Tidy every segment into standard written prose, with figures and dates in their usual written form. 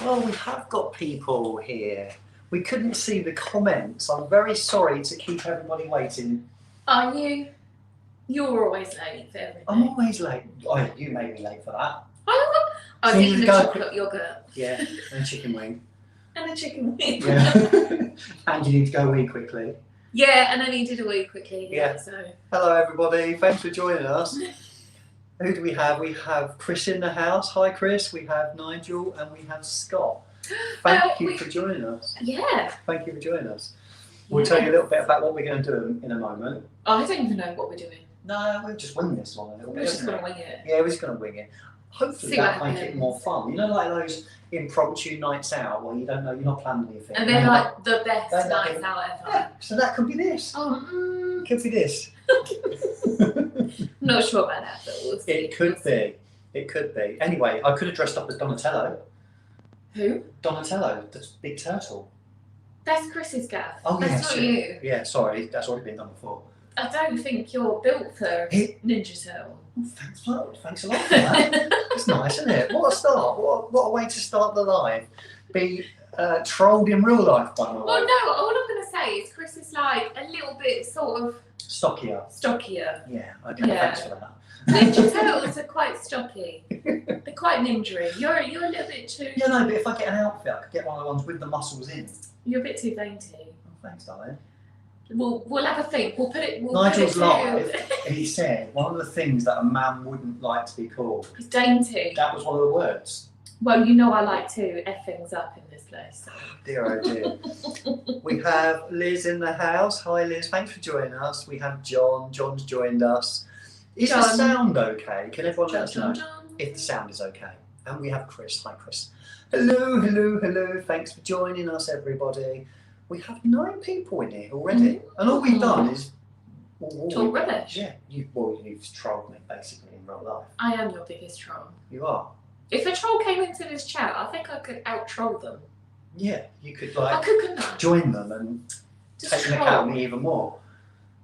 Well, we have got people here. We couldn't see the comments. I'm very sorry to keep everybody waiting. Are you? You're always late for everything. I'm always late. Oh, you made me late for that. I was eating the chocolate yogurt. Yeah, and a chicken wing. And a chicken wing. Yeah. And you need to go wee quickly. Yeah, and I needed a wee quickly. Yeah. So. Hello, everybody. Thanks for joining us. Who do we have? We have Chris in the house. Hi, Chris. We have Nigel and we have Scott. Thank you for joining us. Yeah. Thank you for joining us. We'll tell you a little bit about what we're going to do in a moment. I don't even know what we're doing. No, we'll just wing this one a little bit. We're just going to wing it. Yeah, we're just going to wing it. Hopefully that'll make it more fun. You know, like those impromptu nights out where you don't know, you're not planning anything. And they're like the best nights out ever. Yeah, so that could be this. Oh, it could be this. I'm not sure about that, but we'll see. It could be. It could be. Anyway, I could have dressed up as Donatello. Who? Donatello, the big turtle. That's Chris's gaff. Oh, that's not you. Yeah, sorry, that's already been done before. I don't think you're built for Ninja Turtle. Oh, thanks a lot for that. It's nice, isn't it? What a start. What a way to start the live. Be trolled in real life by my way. Well, no, all I'm going to say is Chris is like a little bit sort of... Stockier. Yeah, okay, thanks for that. Ninja Turtles are quite stocky. They're quite ninja-y. You're a little bit too... Yeah, no, but if I get an outfit, I could get one of the ones with the muscles in. You're a bit too dainty. Oh, thanks, darling. We'll have a think. Nigel's live. He said one of the things that a man wouldn't like to be called is dainty. That was one of the words. Well, you know I like to F things up in this place. So. Dear oh dear. We have Liz in the house. Hi Liz, thanks for joining us. We have John. John's joined us. Is the sound okay? Can everyone let us know if the sound is okay? And we have Chris. Hi Chris. Hello. Thanks for joining us, everybody. We have 9 people in here already, and all we've done is talk rubbish. Yeah, you've trolled me basically in real life. I am your biggest troll. You are. If a troll came into this chat, I think I could out troll them. Yeah, you could join them and just take the mick out of me even more.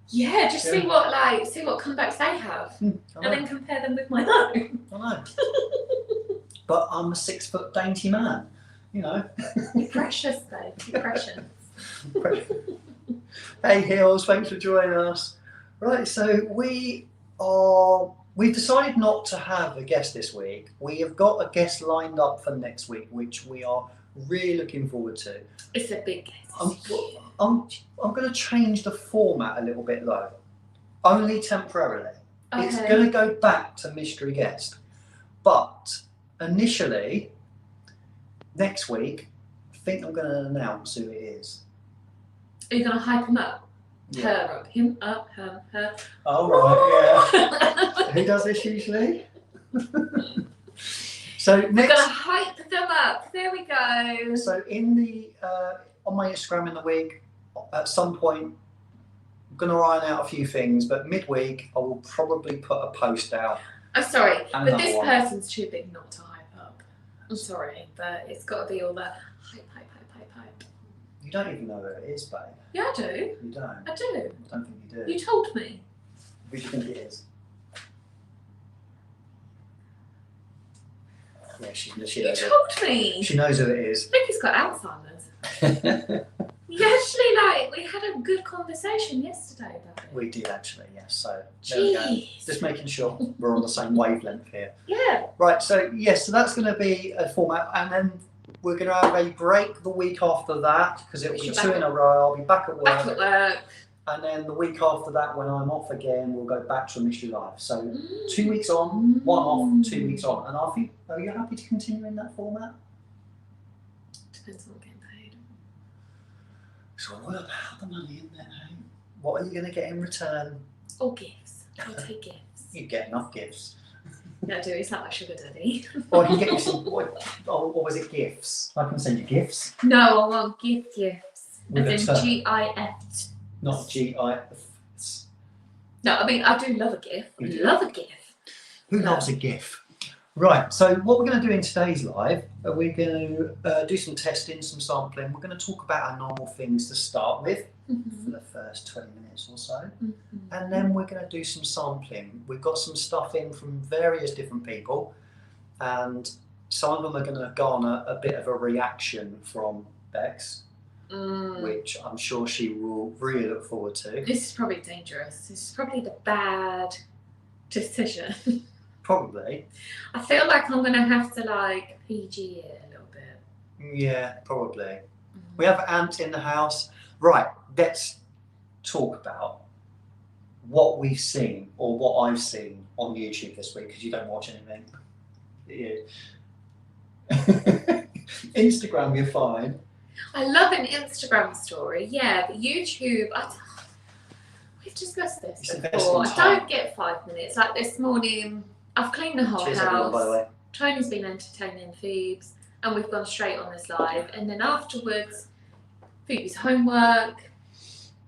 Yeah, just see what comebacks they have, and then compare them with my own. I know. But I'm a 6 foot dainty man, you know. You're precious though. You're precious. Hey Hills, thanks for joining us. Right, so we've decided not to have a guest this week. We have got a guest lined up for next week, which we are really looking forward to. It's a big guest. I'm going to change the format a little bit though, only temporarily. Okay. It's going to go back to mystery guest, but initially next week I think I'm going to announce who it is. Are you going to hype him up? Yeah. Her up, him up, her. Oh right, yeah. Who does this usually? So next, we're going to hype them up. There we go. So in the on my Instagram in the week, at some point, I'm going to iron out a few things, but midweek I will probably put a post out. I'm sorry, but this person's too big not to hype up. I'm sorry, but it's got to be all that hype. You don't even know who it is, babe. Yeah, I do. You don't? I do. I don't think you do. You told me. Who do you think it is? Yeah, she you told me. She knows who it is. I think he's got Alzheimer's. We had a good conversation yesterday about it. We did actually, yes. So there we go. Just making sure we're on the same wavelength here. Yeah. Right, so yes, so that's going to be a format, and then we're going to have a break the week after that, because it'll be 2 in a row. I'll be back at work. And then the week after that, when I'm off again, we'll go back to a mystery live. So 2 weeks on, 1 off, 2 weeks on. And I think, are you happy to continue in that format? Depends on what getting paid. It's all about the money, isn't it? What are you going to get in return? Or gifts. I'll take gifts. You get enough gifts. Yeah, I do. It's not my sugar daddy. Or I can get you some, or was it gifts? I can send you gifts. No, I want gifts. As in GIFs. Not GIFs. No, I mean, I do love a gift. Love a gift. Who loves a gift? Right, so what we're going to do in today's live, we're going to do some testing, some sampling. We're going to talk about our normal things to start with for the first 20 minutes or so. And then we're going to do some sampling. We've got some stuff in from various different people, and some of them are going to garner a bit of a reaction from Bex, which I'm sure she will really look forward to. This is probably dangerous. This is probably the bad decision. Probably. I feel like I'm going to have to like PG it a little bit. Yeah, probably. We have Ant in the house. Right, let's talk about what we've seen or what I've seen on YouTube this week, because you don't watch anything. Instagram, you're fine. I love an Instagram story, yeah, but YouTube, we've discussed this before. I don't get 5 minutes. Like this morning, I've cleaned the whole house. Everyone, by the way. Tony's been entertaining Phoebes, and we've gone straight on this live. And then afterwards, Phoebe's homework,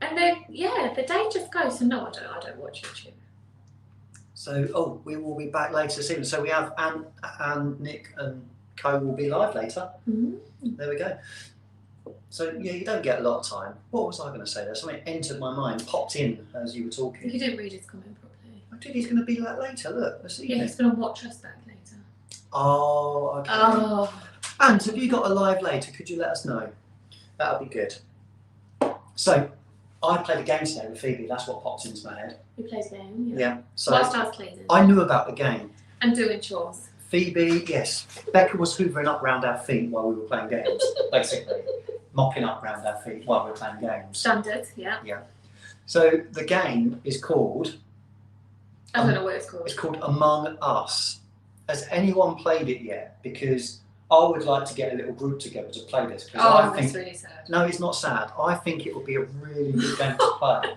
and then yeah, the day just goes. So no, I don't watch YouTube. So we will be back later this evening. So we have Anne and Nick and Co will be live later. There we go. So yeah, you don't get a lot of time. What was I going to say there? Something entered my mind, popped in as you were talking. You didn't read his comment properly. I did. He's going to be like later. Look, let's see. Yeah, he's going to watch us back later. Oh, okay. Oh. And have you got a live later? Could you let us know? That would be good. So I played a game today with Phoebe. That's what popped into my head. You played a game, yeah. So whilst I was cleaning. I knew about the game. And doing chores. Phoebe, yes. Becca was hoovering up round our feet while we were playing games, basically. Mopping up round our feet while we were playing games. Standard, yeah. Yeah. So the game is called... I don't know what it's called. It's called Among Us. Has anyone played it yet? Because I would like to get a little group together to play this. That's really sad. No, it's not sad. I think it would be a really good game to play.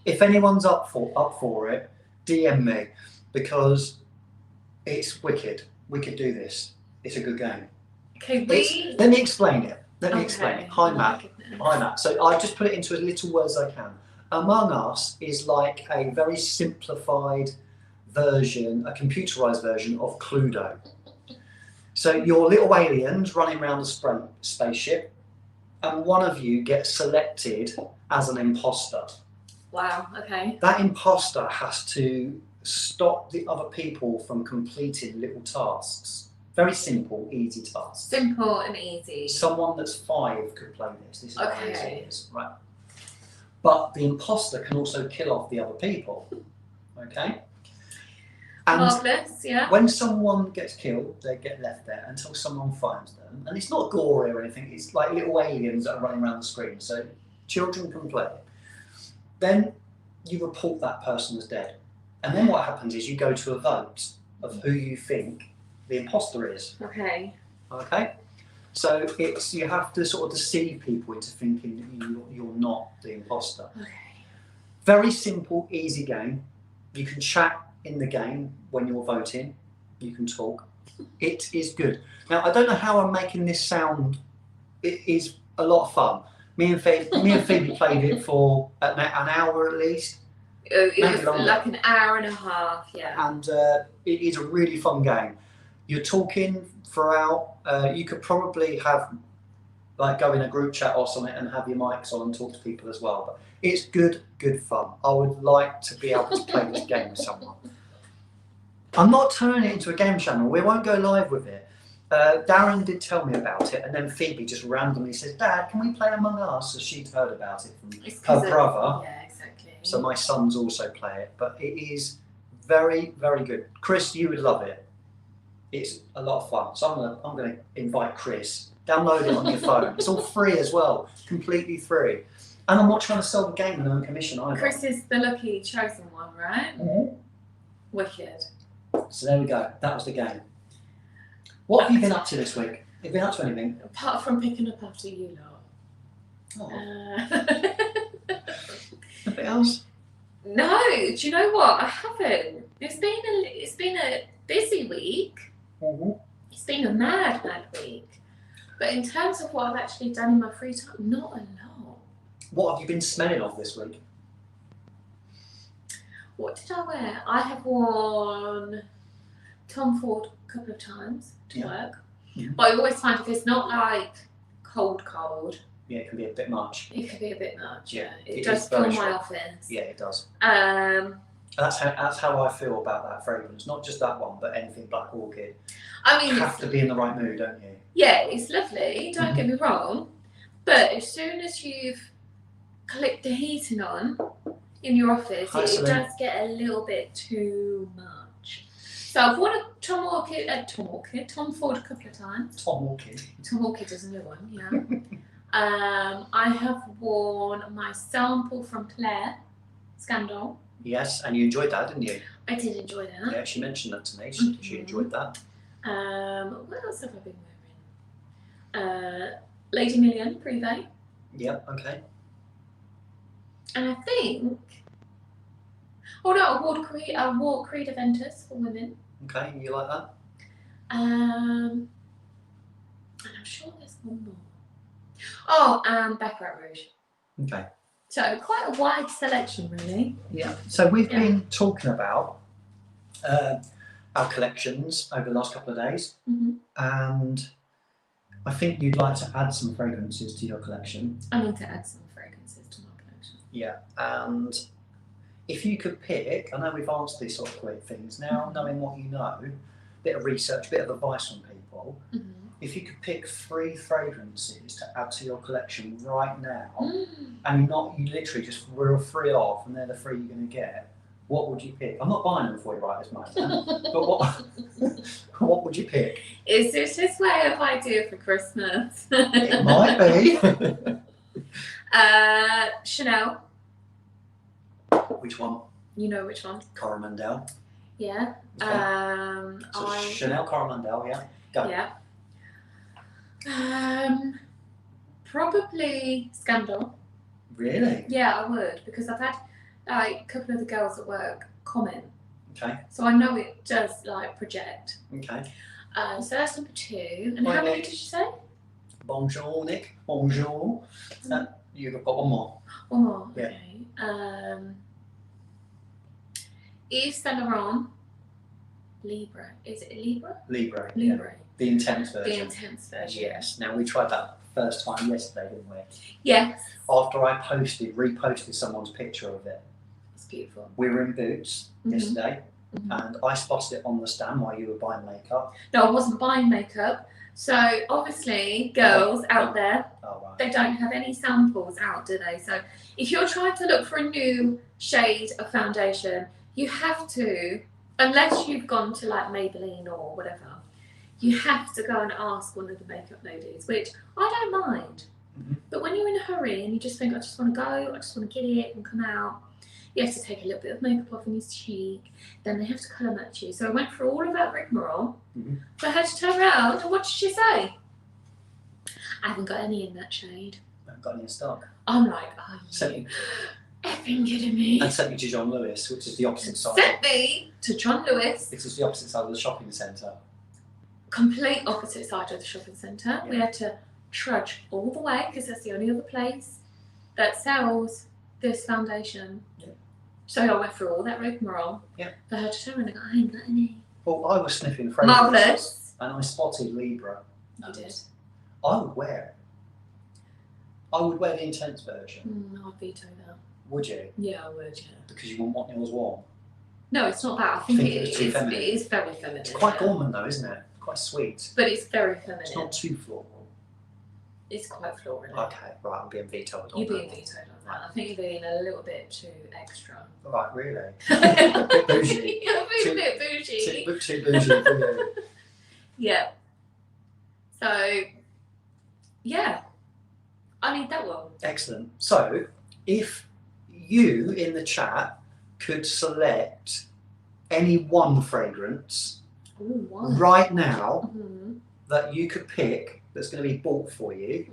If anyone's up for it, DM me, because it's wicked. We could do this. It's a good game. Okay, let me explain it. Explain it. Hi, Matt. Hi, Matt. So I just put it into as little words as I can. Among Us is like a very simplified version, a computerized version of Cluedo. So you're little aliens running around a spaceship, and one of you gets selected as an imposter. Wow, okay. That imposter has to stop the other people from completing little tasks. Very simple, easy tasks. Simple and easy. Someone that's 5 could play this. This is how easy it is, right? But the imposter can also kill off the other people. Okay? And marvellous, yeah. When someone gets killed, they get left there until someone finds them. And it's not gory or anything, it's like little aliens that are running around the screen, so children can play. Then you report that person as dead. And then what happens is you go to a vote of who you think the imposter is. Okay. Okay? So you have to sort of deceive people into thinking that you're not the imposter. Okay. Very simple, easy game. You can chat in the game when you're voting. You can talk. It is good. Now, I don't know how I'm making this sound. It is a lot of fun. Me and Phoebe played it for an hour at least. It was like an hour and a half, yeah. And it is a really fun game. You're talking throughout. You could probably have, like, go in a group chat or something and have your mics on and talk to people as well. But it's good fun. I would like to be able to play this game with someone. I'm not turning it into a game channel. We won't go live with it. Darren did tell me about it, and then Phoebe just randomly says, "Dad, can we play Among Us?" So she'd heard about it from her brother. Yeah, exactly. So my sons also play it, but it is very, very good. Chris, you would love it. It's a lot of fun. So I'm gonna invite Chris. Download it on your phone. It's all free as well, completely free. And I'm not trying to sell the game and earn commission either. Chris is the lucky chosen one, right? Mm-hmm. Wicked. So there we go. That was the game. What have you been up to this week? Have you been up to anything? Apart from picking up after you lot. Oh. Nothing else? No, do you know what? I haven't. It's been a busy week. Mm-hmm. It's been a mad week. But in terms of what I've actually done in my free time, not a lot. What have you been smelling of this week? What did I wear? I have worn Tom Ford a couple of times to work. Mm-hmm. But I always find if it's not like cold, yeah, it can be a bit much. It can be a bit much. Yeah, it does fill my office. Yeah, it does. That's how I feel about that fragrance. Not just that one, but anything Black Orchid. I mean, you have to be in the right mood, don't you? Yeah, it's lovely. Don't get me wrong, but as soon as you've clicked the heating on in your office, it does get a little bit too much. So I've worn a Tom Ford a couple of times. Tom Orchid is a new one, yeah. I have worn my sample from Claire, Scandal. Yes, and you enjoyed that, didn't you? I did enjoy that. Yeah, she mentioned that to me. She enjoyed that. What else have I been wearing? Lady Million, Privé. Yep, okay. And I think... Oh no, I wore Creed Aventus for women. Okay, you like that? And I'm sure there's one more. Oh, and Baccarat Rouge. Okay. So quite a wide selection, really. Yeah. So we've been talking about our collections over the last couple of days, and I think you'd like to add some fragrances to your collection. I need to add some fragrances to my collection. Yeah, and if you could pick, I know we've answered these sort of quick things, now knowing what you know, a bit of research, a bit of advice from people, if you could pick 3 fragrances to add to your collection right now, and you literally just reel 3 off and they're the 3 you're going to get, what would you pick? I'm not buying them for you right this moment, but what would you pick? Is this his way of idea for Christmas? It might be. Chanel. Which one? You know which one? Coromandel. Yeah. Okay. So Chanel Coromandel, yeah. Go. Yeah. Probably Scandal. Really? Yeah, I would, because I've had like a couple of the girls at work comment. Okay. So I know it does like project. Okay. So that's number 2. And how many did you say? Bonjour, Nick. Bonjour. You've got one more. One more. Yeah. Okay. Yves Saint Laurent. Libre. Is it Libre? Libre. Libre. Yeah. The intense version. The intense version. Yes. Now we tried that first time yesterday, didn't we? Yes. After I reposted someone's picture of it. It's beautiful. We were in Boots yesterday, and I spotted it on the stand while you were buying makeup. No, I wasn't buying makeup. So obviously, girls out there, they don't have any samples out, do they? So if you're trying to look for a new shade of foundation, you have to, unless you've gone to like Maybelline or whatever, you have to go and ask one of the makeup ladies, which I don't mind. But when you're in a hurry and you just think, I just want to go, I just want to get it and come out, you have to take a little bit of makeup off on your cheek, then they have to colour match you. So I went through all of that rigmarole, but I had to turn around, and what did she say? I haven't got any in that shade. I haven't got any in stock. I'm like, oh, you effing kidding me. And sent me to John Lewis, which is the opposite side. Sent me to John Lewis. This is the opposite side of the shopping centre. Complete opposite side of the shopping centre. Yeah. We had to trudge all the way because that's the only other place that sells this foundation. Yeah. So I went through all that rigmarole for her to turn around and go, I ain't got any. Well, I was sniffing fragrances. Marvellous. And I spotted Libra. You did. I would wear it. I would wear the intense version. I'd veto that. Would you? Yeah, I would, yeah. Because you wouldn't want yours warm? No, it's not that. I think it is very feminine. It's quite gourmand though, isn't it? Quite sweet. But it's very feminine. It's not too floral. It's quite floral. Okay, right, I'm being vetoed on You're being vetoed on that. I think you're being a little bit too extra. Right, really? A bit bougie. You're being a bit bougie. Too bougie for you. Yeah. So, yeah. I need that one. Excellent. So, if you in the chat could select any one fragrance right now that you could pick that's going to be bought for you,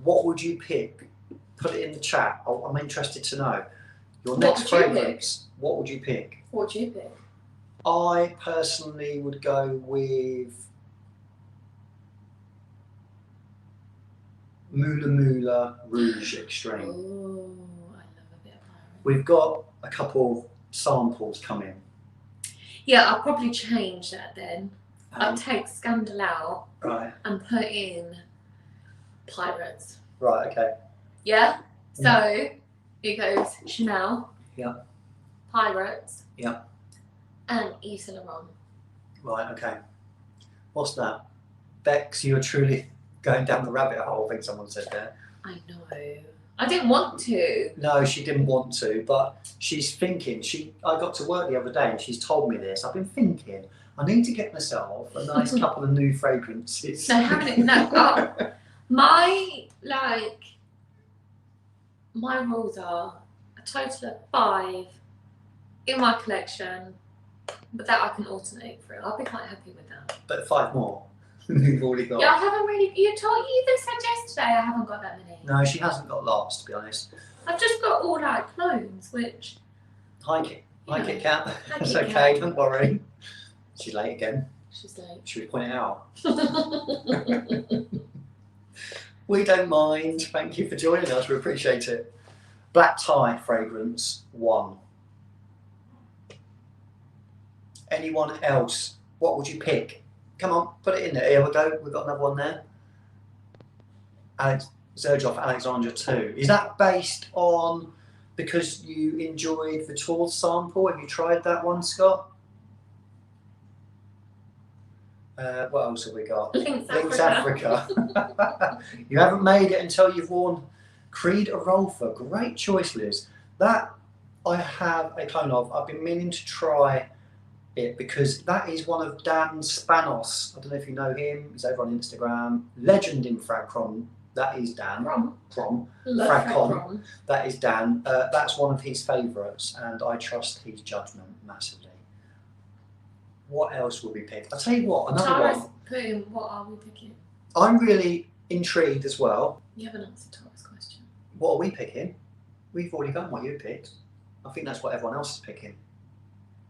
what would you pick? Put it in the chat. I'm interested to know. Your next fragrance, what would you pick? What would you pick? I personally would go with Mula Mula Rouge Extreme. Oh, I love a bit of pirate. We've got a couple of samples coming. Yeah, I'll probably change that then. I'll take Scandal out and put in Pirates. Right, okay. Yeah? So it goes Chanel. Yeah. Pirates. Yep. And Yves Saint Laurent. Right, okay. What's that? Bex, you're truly going down the rabbit hole, I think someone said there. I know. I didn't want to. No, she didn't want to, but she's thinking. I got to work the other day and she's told me this. I've been thinking, I need to get myself a nice couple of new fragrances. No, my rules are a total of 5 in my collection, but that I can alternate through. I'll be quite happy with that. But 5 more. You've already got. Yeah, I haven't really. You said yesterday I haven't got that many. No, she hasn't got lots, to be honest. I've just got all clones, which. Hi, Kit. Hi, Kit Kat. Hi, It's Kit okay, Kat. don't worry. She's late again. She's late. Should we point it out? We don't mind. Thank you for joining us. We appreciate it. Black Tie fragrance 1. Anyone else? What would you pick? Come on, put it in there. Here we go. We've got another one there. Xerjoff Alexandra 2. Is that based on because you enjoyed the Tour sample? Have you tried that one, Scott? What else have we got? Lynx Africa. You haven't made it until you've worn Creed Arolfa. Great choice, Liz. That I have a clone of. I've been meaning to try it because that is one of Dan Spanos. I don't know if you know him. He's over on Instagram. Legend in Fragcom. That is Dan. Fragcom. That is Dan. That's one of his favourites, and I trust his judgment massively. What else will we pick? I'll tell you what, another one. What are we picking? I'm really intrigued as well. You haven't answered Tara's question. What are we picking? We've already done what you picked. I think that's what everyone else is picking.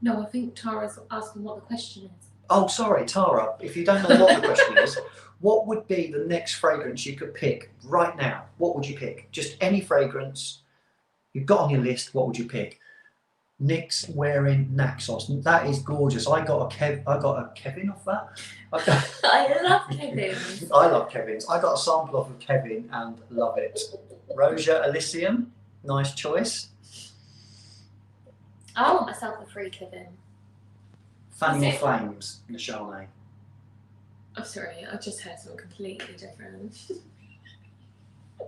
No, I think Tara's asking what the question is. Oh, sorry, Tara. If you don't know what the question is, what would be the next fragrance you could pick right now? What would you pick? Just any fragrance you've got on your list. What would you pick? Nick's wearing Naxos. That is gorgeous. I got a Kevin off that. I love Kevin's. I love Kevin's. I got a sample off of Kevin and love it. Rosia Elysium. Nice choice. I want myself a free Kevin. Fanning the Flames in the Chardonnay. I'm sorry, I just heard something completely different. Do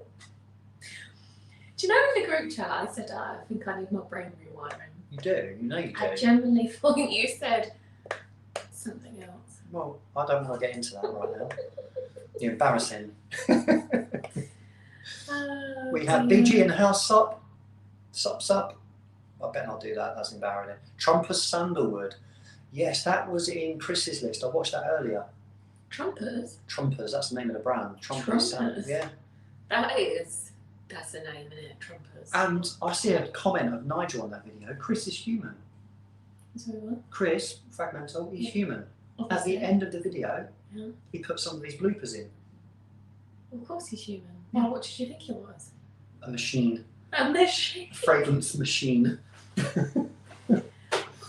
you know in the group chat I said I think I need my brain rewiring? You do, you know you do. I genuinely thought you said something else. Well, I don't want to get into that right now. You're embarrassing. We have BG in the house, Sup. I better not do that, that's embarrassing. Trumpers Sandalwood. Yes, that was in Chris's list. I watched that earlier. Trumpers? Trumpers, that's the name of the brand. Trumpers Sandalwood, yeah. That's the name, isn't it? Trumpers. And I see a comment of Nigel on that video. Chris is human. Sorry, what? Chris, Fragmental, he's human. Obviously. At the end of the video, he put some of these bloopers in. Of course he's human. Well, what did you think he was? A machine. A machine? A fragrance machine.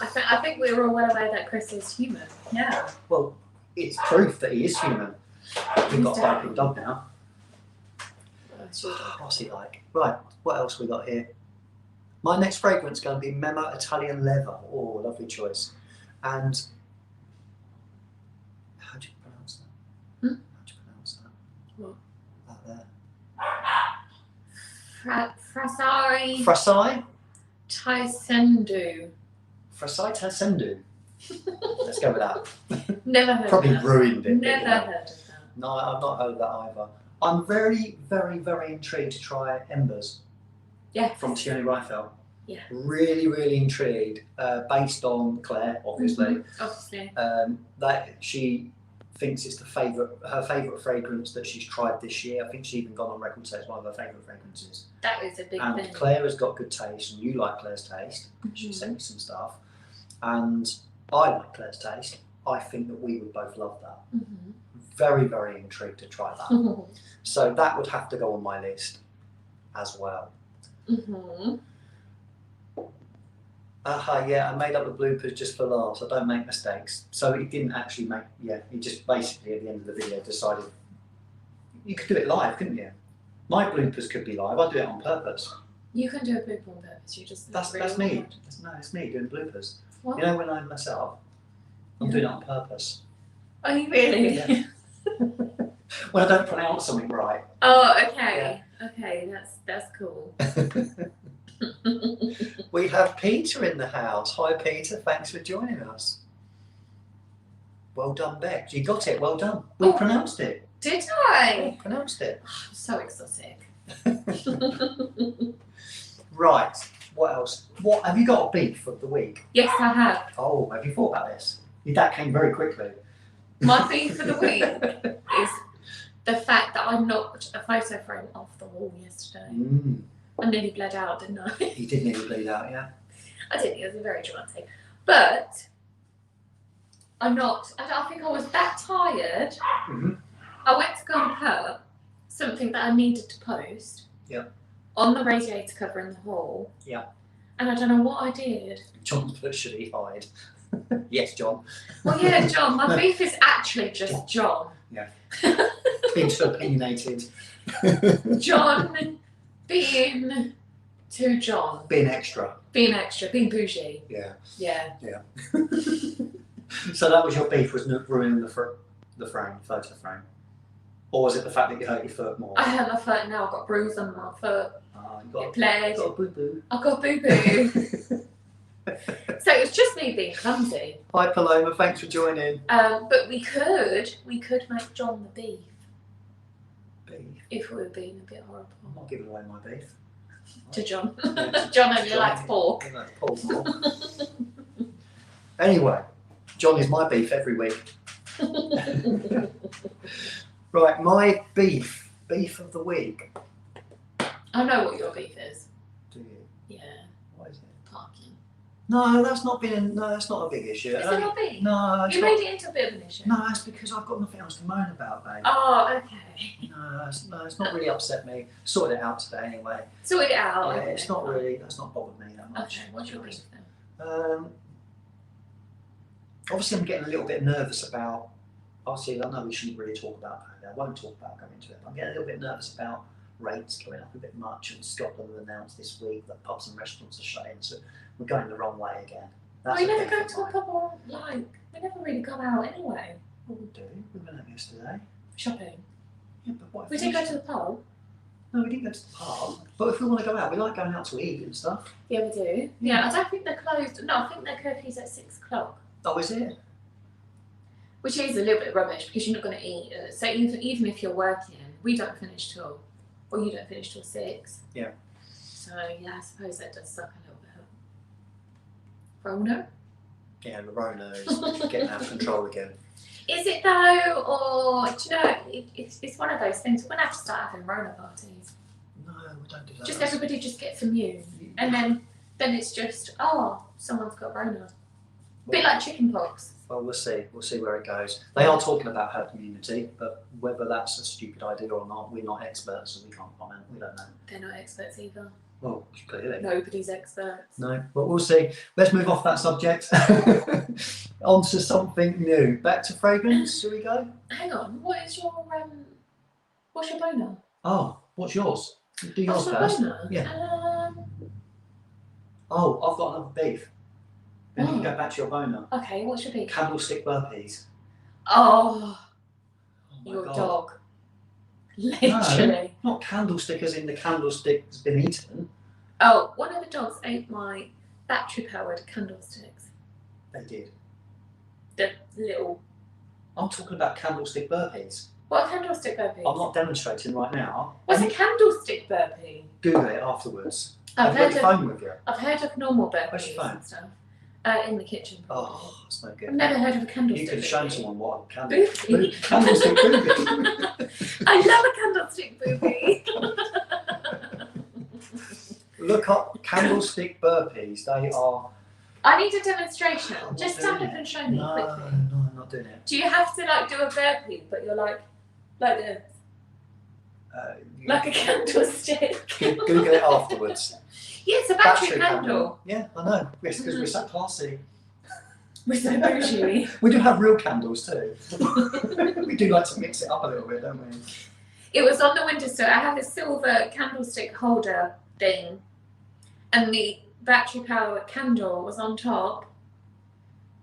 I think we were all well aware that Chris is human. Yeah. Well, it's proof that he is human. We've got Barking Dog now. What's he like? Right, what else we got here? My next fragrance is going to be Mema Italian Leather. Oh, lovely choice. And how do you pronounce that? How do you pronounce that? What? That there. Frasai. Frasai? Taisendu. Frasai Taisendu. Let's go with that. Never heard Probably of that. ruined it. Never heard of that. No, I've not heard of that either. I'm very, very, very intrigued to try Embers. Yeah. From Tioni Reifel. Yeah. Really, really intrigued. Based on Claire, obviously. Obviously. That she thinks it's her favourite fragrance that she's tried this year. I think she's even gone on record to say it's one of her favourite fragrances. That is a big and thing. Claire has got good taste, and you like Claire's taste. She sent me some stuff, and I like Claire's taste. I think that we would both love that. Very, very intrigued to try that. So that would have to go on my list as well. Yeah, I made up the bloopers just for laughs. I don't make mistakes. So he didn't actually make, he just basically at the end of the video decided, you could do it live, couldn't you? My bloopers could be live, I'd do it on purpose. You can do a blooper on purpose. You just That's me. It's me doing bloopers. What? You know when I mess up, I'm doing it on purpose. Are you really? Yeah. When I don't pronounce something right. Oh, okay. Yeah. Okay, that's cool. We have Peter in the house. Hi, Peter. Thanks for joining us. Well done, Beck. You got it. Well done. We pronounced it. Did I? We pronounced it. I'm so exotic. Right. What else? What have you got? A beef of the week? Yes, I have. Oh, have you thought about this? That came very quickly. My beef of the week is the fact that I knocked a photo frame off the wall yesterday. I nearly bled out, didn't I? You did nearly bleed out, yeah. I did. It was very dramatic, but I think I was that tired. I went to go and put something that I needed to post. Yeah. On the radiator cover in the hall. Yeah. And I don't know what I did. John put should he hide? Yes, John. Well, yeah, John. My beef is actually just John. Yeah. Being so opinionated. John being too John. Being extra. Being extra. Being bougie. Yeah. Yeah. Yeah. So that was your beef, was ruining the frame, photo frame? Or was it the fact that you hurt your foot more? I hurt my foot now. I've got a bruise on my foot. You bled. got a boo-boo. I've got a boo-boo. So it was just me being clumsy. Hi Paloma, thanks for joining. But we could make John the beef. Beef? If we were being a bit horrible. I'm not giving away my beef. To John. Yeah, John only likes pork. He likes pork more. Anyway, John is my beef every week. Right, my beef of the week. I know what your beef is. Do you? Yeah. What is it? Parking. No, that's not a big issue. Is it not big? No, you made it into a bit of an issue. No, that's because I've got nothing else to moan about, babe. Oh, okay. No, it's not really upset me. Sorted it out today anyway. Sorted it out. Yeah, okay. It's not really. That's not bothered me that much. Okay, what's your beef then? Obviously, I'm getting a little bit nervous about. Obviously, I know we shouldn't really talk about that. I won't talk about going into it. But I'm getting a little bit nervous about rates going up a bit much, and Scotland announced this week that pubs and restaurants are shutting, so we're going the wrong way again. We never go to a pub or we never really go out anyway. What we do? We went out yesterday. Shopping. Yeah, but what? We didn't go to the pub. No, we didn't go to the pub. But if we want to go out, we like going out to eat and stuff. Yeah, we do. Yeah, I don't think they're closed. No, I think their curfew's at 6 o'clock. Oh, is it? Which is a little bit rubbish because you're not going to eat. So even if you're working, we don't finish till, or you don't finish till 6. Yeah. So yeah, I suppose that does suck a little bit. Rona? Yeah, the Rona is getting out of control again. Is it though, or do you know, it's one of those things. We're going to have to start having Rona parties. No, we don't do that. Just everybody just gets immune, and then it's just someone's got Rona. A bit like chicken pox. Well, we'll see. We'll see where it goes. They are talking about herd immunity, but whether that's a stupid idea or not, we're not experts, so we can't comment. We don't know. They're not experts either. Well, clearly. Nobody's experts. No, but we'll see. Let's move off that subject. On to something new. Back to fragrance. Shall we go? Hang on. What's your boner? Oh, what's yours? Do yours What's first. my boner? Yeah. Oh, I've got another beef. Then you can go back to your boner. Okay, what's your beef? Candlestick burpees. Oh my your God. dog. Literally. No, not candlestick as in the candlestick's been eaten. Oh, one of the dogs ate my battery-powered candlesticks. They did. The little... I'm talking about candlestick burpees. What are candlestick burpees? I'm not demonstrating right now. What's a candlestick burpee? Google it afterwards. I've Have you got heard your phone with you? I've heard of normal Where's burpees your phone? and stuff. In the kitchen. Oh, that's no good. I've never heard of a You candlestick could have shown burpee. someone what a Burpee? candlestick burpee. I love a candlestick burpee. Look up candlestick burpees. They are. I need a demonstration. I'm Just not doing stand up it. and show me No, quickly. no, I'm not doing it. Do you have to do a burpee, but you're like this, like a candlestick? Google it afterwards. Yeah, it's a battery candle. Yeah, I know. Yes, because we're so classy. We're so bougie. We do have real candles too. We do like to mix it up a little bit, don't we? It was on the windowsill. I have a silver candlestick holder thing and the battery powered candle was on top,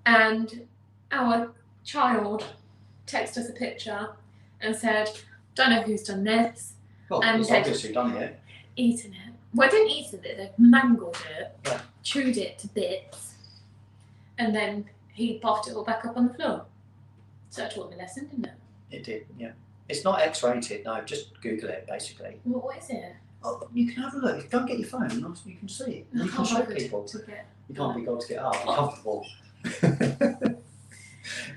and our child texted us a picture and said, "Don't know who's done this." Well, and it's obviously done it. Eaten it. Well, I didn't eat it, they've mangled it, Yeah. chewed it to bits, and then he popped it all back up on the floor. So that taught me a lesson, didn't it? It did, yeah. It's not X-rated, no, just Google it, basically. Well, what is it? Oh, you can have a look. Go and get your phone, and you can see it. You can show people. You can't be got to get up. You're comfortable.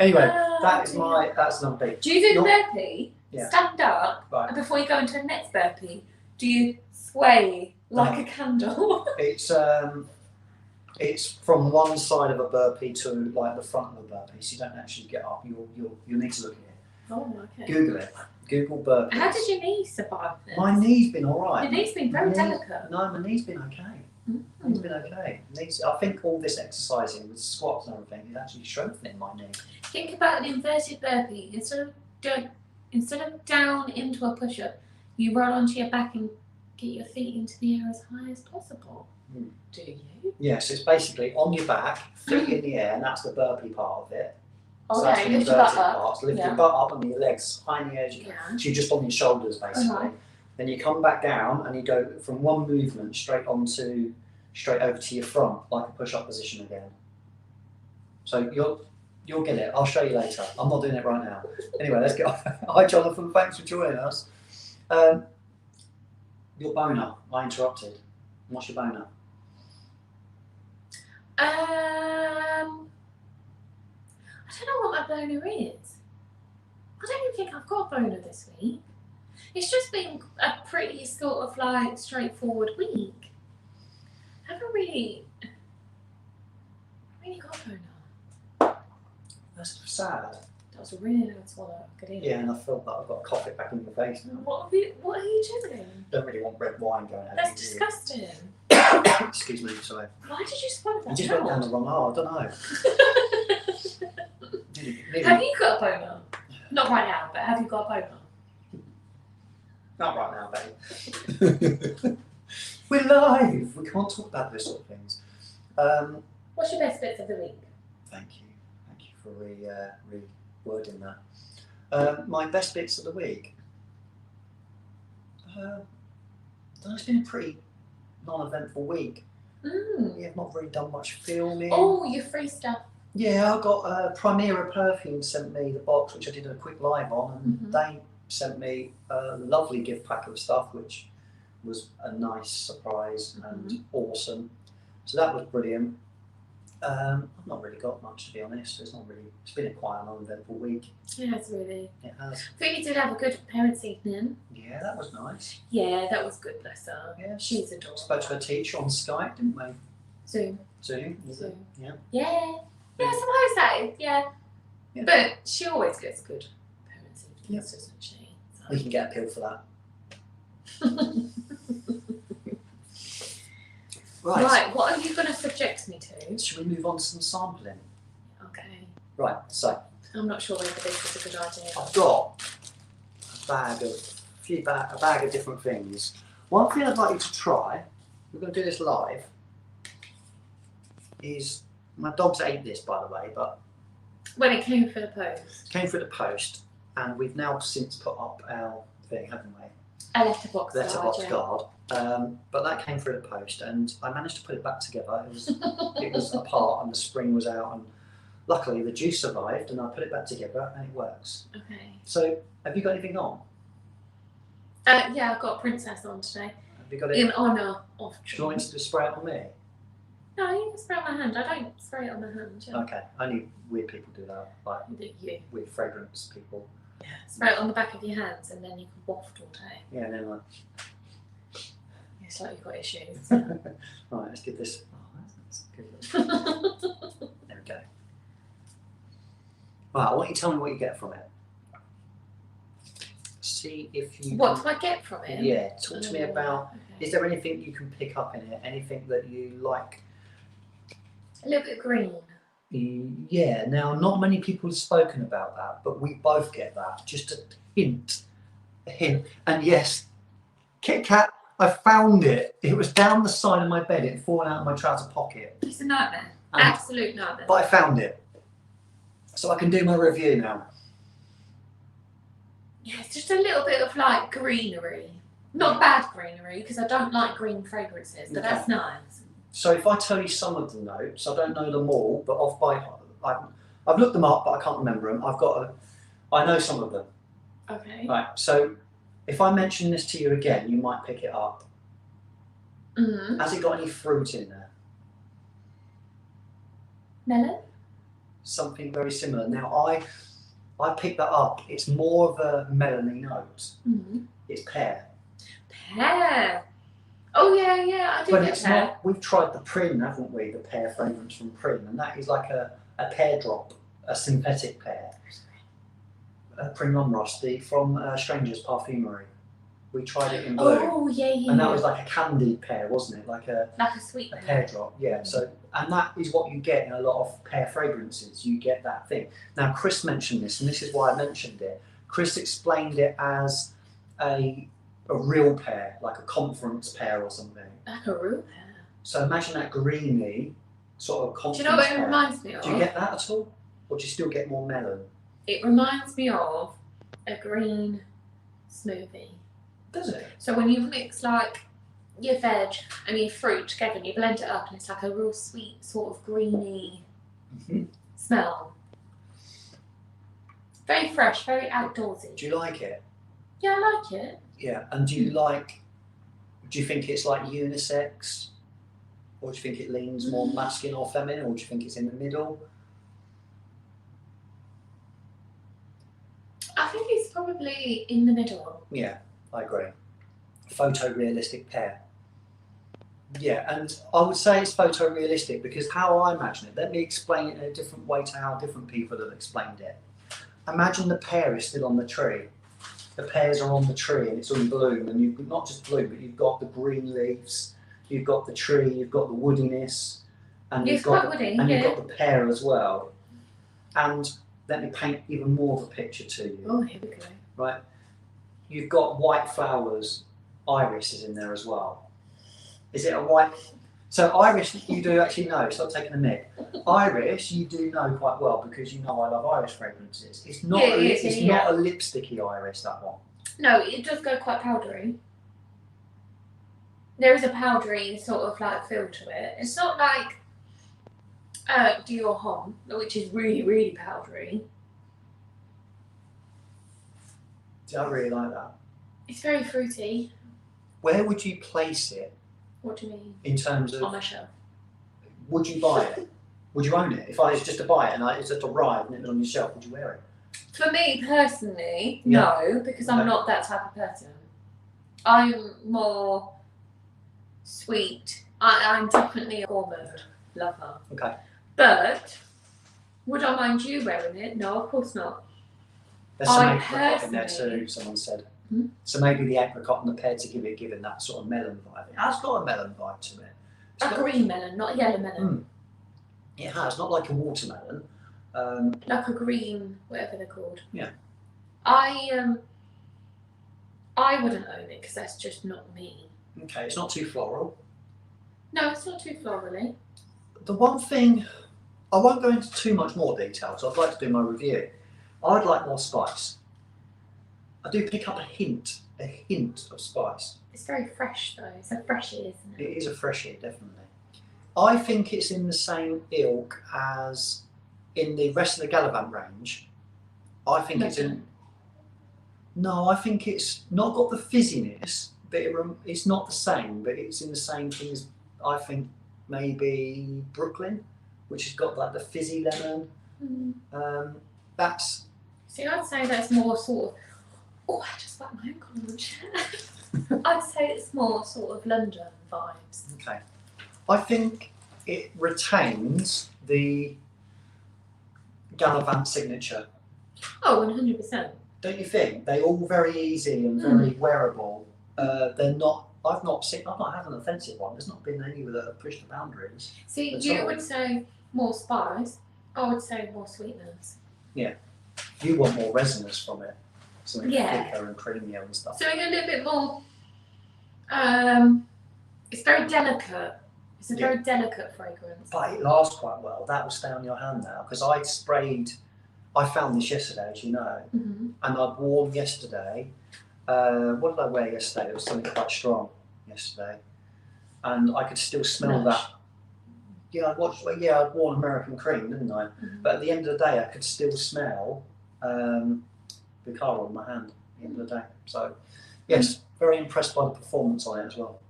Anyway, that's another big. Do you do burpee? Yeah. Stand up, Right. and before you go into a next burpee, do you sway like a candle? It's from one side of a burpee to like the front of a burpee, so you don't actually get up. You'll need to look at it. Oh, okay. Google it. Google burpees. How did your knee survive this? My knee's been all right. Your knee's been very delicate. No, my knee's been okay. Knee's been okay. I think all this exercising with squats and everything is actually strengthening my knee. Think about an inverted burpee. Instead of down into a push-up, you roll onto your back and get your feet into the air as high as possible. Do you? Yes, it's basically on your back, feet in the air, and that's the burpee part of it. So that's the lift your inverted butt up. part. So lift your butt up and your legs high in the air as you can. So you're just on your shoulders basically. Then you come back down and you go from one movement straight over to your front, like a push-up position again. So you'll get it. I'll show you later. I'm not doing it right now. Anyway, let's get on. Hi Jonathan, thanks for joining us. Your boner, I interrupted. What's your boner? I don't know what my boner is. I don't even think I've got a boner this week. It's just been a pretty sort of like straightforward week. I haven't really got a boner. That's sad. That was a really hard swallow. I could hear. Yeah, and I felt that I've got to cough it back in your face now. What are you doing? Don't really want red wine going out. That's disgusting. Excuse me, sorry. Why did you swallow that? You just went down the wrong hole, I don't know. Have you got a boner? Not right now, but have you got a boner? Not right now, babe. We're live. We can't talk about those sort of things. What's your best bits of the week? Thank you. Thank you for rewording that. My best bits of the week. It's been a pretty non-eventful week. Yeah, I've not really done much filming. Oh, your free stuff. Yeah, I got PERFUME sent me the box, which I did a quick live on, and they sent me a lovely gift pack of stuff, which was a nice surprise and awesome. So that was brilliant. I've not really got much, to be honest. It's been quite an uneventful week. Yeah, it's really. It has. I think you did have a good parents' evening. Yeah, that was nice. Yeah, that was good, bless her. Yeah, she's adorable. Spoke to her teacher on Skype, didn't we? Zoom. Yeah. Yeah. Yeah, I suppose so. Yeah. But she always gets good parents' evenings, doesn't she? So. We can get a pill for that. Right, what are you going to subject me to? Should we move on to some sampling? Okay. Right, so. I'm not sure whether this is a good idea. I've got a bag of different things. One thing I'd like you to try, we're going to do this live, is, my dogs ate this by the way, but. When it came through the post. Came through the post, and we've now since put up our thing, haven't we? A letterbox guard. But that came through the post, and I managed to put it back together. It was apart, and the spring was out, and luckily the juice survived, and I put it back together, and it works. Okay. So, have you got anything on? Yeah, I've got Princess on today. Have you got it? In honour of. Do you want to spray it on me? No, you can spray it on my hand. I don't spray it on my hand. Yeah. Okay, only weird people do that, like weird fragrance people. Yeah, spray it on the back of your hands, and then you can waft all day. Yeah, and then like. It's like you've got issues. Right, let's give this. Oh, that's good. There we go. Right, I want you to tell me what you get from it. See if you. What do I get from it? Yeah, talk to me about. Okay. Is there anything you can pick up in it? Anything that you like? A little bit green. Yeah. Now, not many people have spoken about that, but we both get that. Just a hint, and yes, Kit Kat. I found it. It was down the side of my bed. It had fallen out of my trouser pocket. It's a nightmare. Absolute nightmare. But I found it. So I can do my review now. Yeah, it's just a little bit of like greenery. Not bad greenery, because I don't like green fragrances, but that's nice. So if I tell you some of the notes, I don't know them all, but off by heart. I've looked them up, but I can't remember them. I know some of them. Okay. Right, so if I mention this to you again, you might pick it up. Mm-hmm. Has it got any fruit in there? Melon? Something very similar. Now, I picked that up. It's more of a melony note. Mm-hmm. It's pear. Pear. Oh yeah, I do But get it's pear. not. We've tried the Prin, haven't we? The pear fragrance from Prin, and that is like a pear drop, a synthetic pear. Prin Romrosty from Stranger's Parfumery. We tried it in blue. Oh yeah. And that was like a candied pear, wasn't it? Like a sweet pear drop. Yeah. So, and that is what you get in a lot of pear fragrances. You get that thing. Now, Chris mentioned this, and this is why I mentioned it. Chris explained it as a real pear, like a conference pear or something. Like a real pear. So imagine that greeny sort of conference. Do you know what it pear. reminds me of? Do you get that at all, or do you still get more melon? It reminds me of a green smoothie. Does it? So when you mix like your veg and your fruit together and you blend it up, and it's like a real sweet sort of greeny smell. Very fresh, very outdoorsy. Do you like it? Yeah, I like it. Yeah, and do you think it's like unisex? Or do you think it leans more masculine or feminine, or do you think it's in the middle? I think it's probably in the middle. Yeah, I agree. Photorealistic pear. Yeah, and I would say it's photorealistic because how I imagine it, let me explain it in a different way to how different people have explained it. Imagine the pear is still on the tree. The pears are on the tree and it's in bloom, and you've not just bloom, but you've got the green leaves, you've got the tree, you've got the woodiness, and you've got the pear as well. And let me paint even more of a picture to you. Oh, here we go. Right, you've got white flowers, iris is in there as well. Is it a white? So iris, you do actually know. Stop taking a mick. Iris, you do know quite well because you know I love iris fragrances. It's not. It's not a lipsticky iris, that one. No, it does go quite powdery. There is a powdery sort of like feel to it. It's not like Dior Homme, which is really, really powdery. I really like that. It's very fruity. Where would you place it? What do you mean? In terms of on my shelf. Would you buy it? Would you own it? If I was just to buy it and it's just arrived and it was on your shelf, would you wear it? For me personally, no, because I'm not that type of person. I'm more sweet. I'm definitely a gourmand lover. Okay. But would I mind you wearing it? No, of course not. There's some apricot in there too, someone said. So maybe the apricot and the pear to given that sort of melon vibe. It has got a melon vibe to it. A green melon, not a yellow melon. It has, not like a watermelon. Like a green, whatever they're called. Yeah. I wouldn't own it because that's just not me. Okay, it's not too floral. No, it's not too florally. The one thing, I won't go into too much more detail, so I'd like to do my review. I'd like more spice. I do pick up a hint of spice. It's very fresh though. It's a freshie, isn't it? It is a freshie, definitely. I think it's in the same ilk as in the rest of the Gallivant range. I think it's in. No, I think it's not got the fizziness, but it's not the same, but it's in the same thing as I think maybe Brooklyn, which has got like the fizzy lemon. That's. See, I'd say that's more sort of. Oh, I just whacked my ankle on the chair. I'd say it's more sort of London vibes. Okay. I think it retains the Gallivant signature. Oh, 100%. Don't you think? They're all very easy and very wearable. They're not. I've not had an offensive one. There's not been any that have pushed the boundaries. See, you would say more spice. I would say more sweetness. Yeah. You want more resonance from it. Something thicker and creamier and stuff. So a little bit more It's very delicate. It's a very delicate fragrance. But it lasts quite well. That will stay on your hand now because I found this yesterday, as you know, and I'd worn yesterday. What did I wear yesterday? It was something quite strong yesterday, and I could still smell that. Yeah, I'd worn American Cream, didn't I? But at the end of the day, I could still smell the car on my hand at the end of the day. So, yes, very impressed by the performance on it as well.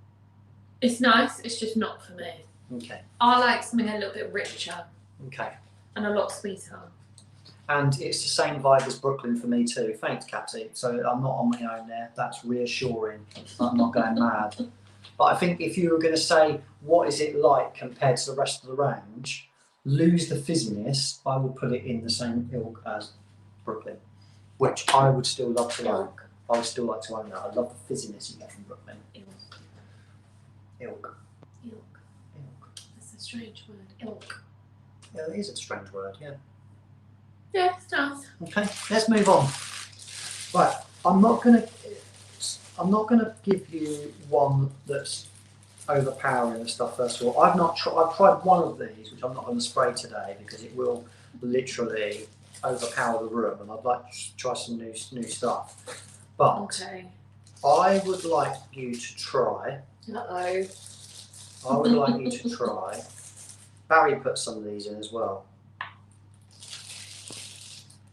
It's nice, it's just not for me. Okay. I like something a little bit richer. Okay. And a lot sweeter. And it's the same vibe as Brooklyn for me too. Thanks, Catty. So I'm not on my own there. That's reassuring. I'm not going mad. But I think if you were going to say, what is it like compared to the rest of the range, lose the fizziness, I would put it in the same ilk as Brooklyn, which I would still love to own. I would still like to own that. I love the fizziness you get from Brooklyn. Ilk. That's a strange word. Ilk. Yeah, it is a strange word, yeah. Yeah, it's nice. Okay, let's move on. Right, I'm not gonna give you one that's overpowering and stuff. First of all, I've tried one of these, which I'm not going to spray today because it will literally overpower the room, and I'd like to try some new stuff. But I would like you to try. I would like you to try. Barry put some of these in as well.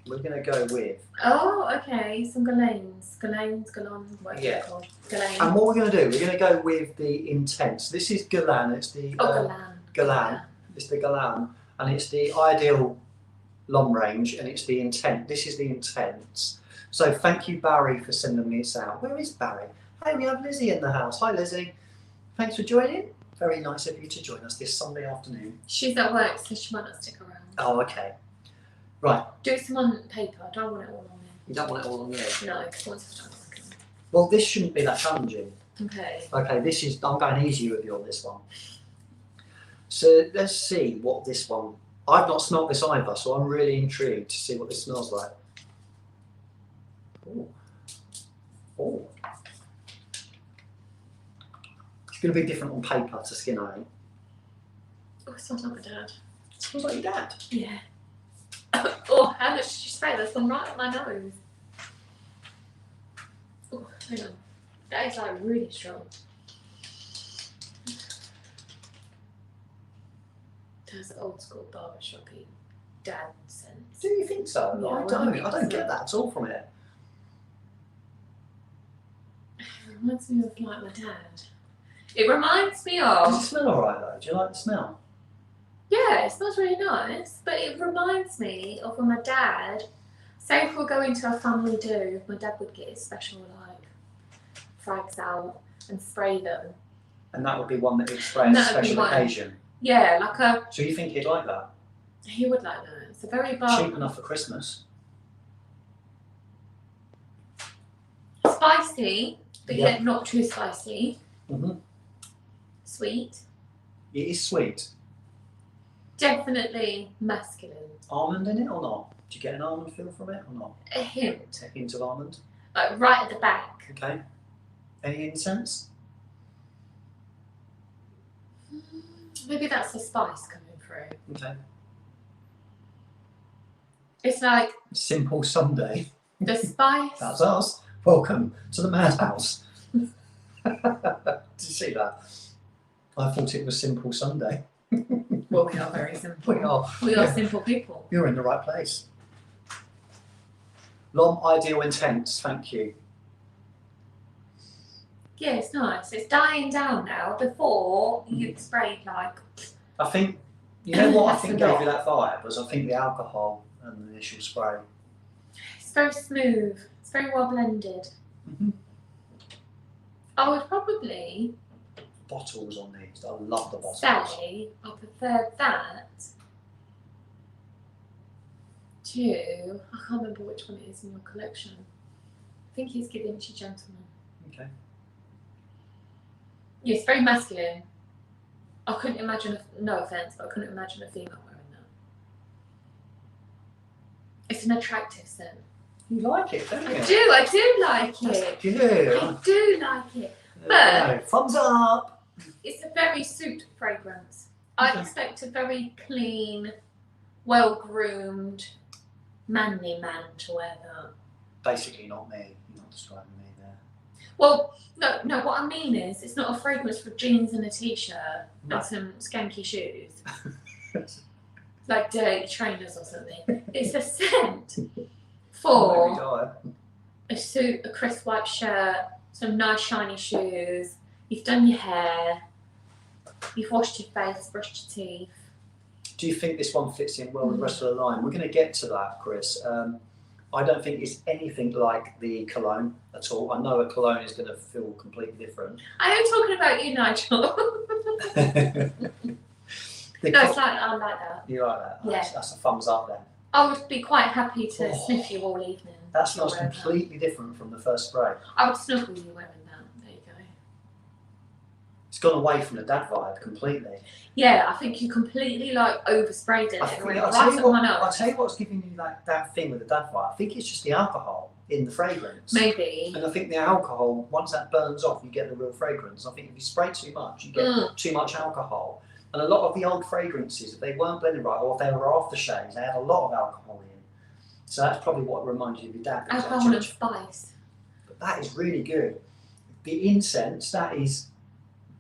We're going to go with. Oh, okay. Some Galanes, whatever they're called. Galane. And what we're going to do, we're going to go with the Intense. This is Galan. It's the Galan. It's the Galan, and it's the Ideal long range, and it's the Intense. This is the Intense. So thank you, Barry, for sending me this out. Where is Barry? Hey, we have Lizzie in the house. Hi, Lizzie. Thanks for joining. Very nice of you to join us this Sunday afternoon. She's at work, so she might not stick around. Oh, okay. Right. Do some on paper. I don't want it all on there. You don't want it all on there? No, because once I start working. Well, this shouldn't be that challenging. Okay. Okay, this is. I'm going easy with you on this one. So let's see what this one. I've not smelled this either, so I'm really intrigued to see what this smells like. Oh. Oh. It's going to be different on paper to skin, I think. Oh, it smells like my dad. It smells like your dad? Yeah. Oh, how much did you spray? That's gone right up my nose. Oh, hang on. That is like really strong. That's old school barbershoppy dad sense. Do you think so? Yeah, I don't get that at all from it. It reminds me of like my dad. It reminds me of. Does it smell alright though? Do you like the smell? Yeah, it smells really nice, but it reminds me of when my dad, say if we're going to a family do, my dad would get his special like frags out and spray them. And that would be one that he'd spray on a special occasion? Yeah, like a... So you think he'd like that? He would like that. It's a very cheap enough for Christmas. Spicy, but yet not too spicy. Sweet. It is sweet. Definitely masculine. Almond in it or not? Do you get an almond feel from it or not? A hint. A hint of almond? Like right at the back. Okay. Any incense? Maybe that's the spice coming through. Okay. It's like... Simple Sunday. The spice. That's us. Welcome to the madhouse. Did you see that? I thought it was Simple Sunday. Well, we are very simple. We are simple people. You're in the right place. Long Ideal Intense, thank you. Yeah, it's nice. It's dying down now. Before, you'd sprayed like... I think, you know what I think gave you that vibe was I think the alcohol and the initial spray. It's very smooth. It's very well blended. I would probably... Bottles on these. I love the bottles. Say I prefer that to... I can't remember which one it is in your collection. I think he's giving to Gentleman. Okay. Yeah, it's very masculine. I couldn't imagine, no offence, but I couldn't imagine a female wearing that. It's an attractive scent. You like it, don't you? I do like it. That's good. I do like it. But thumbs up. It's a very suit fragrance. I'd expect a very clean, well-groomed, manly man to wear that. Basically, not me. You're not describing me there. Well, no. What I mean is, it's not a fragrance for jeans and a t-shirt and some skanky shoes, like dirty trainers or something. It's a scent for a suit, a crisp white shirt, some nice shiny shoes. You've done your hair. You've washed your face, brushed your teeth. Do you think this one fits in well with the rest of the line? We're going to get to that, Chris. I don't think it's anything like the cologne at all. I know a cologne is going to feel completely different. I am talking about you, Nigel. It's like, I like that. You like that? Yeah. That's a thumbs up then. I would be quite happy to sniff you all evening. That smells completely different from the first spray. I would snuggle you wearing that. There you go. It's gone away from the dad vibe completely. Yeah, I think you completely like oversprayed it. I'll tell you what's giving you that thing with the dad vibe. I think it's just the alcohol in the fragrance. Maybe. And I think the alcohol, once that burns off, you get the real fragrance. I think if you spray too much, you get too much alcohol. And a lot of the old fragrances, if they weren't blended right, or if they were aftershaves, they had a lot of alcohol in. So that's probably what reminds you of your dad. Alcohol and spice. But that is really good. The incense, that is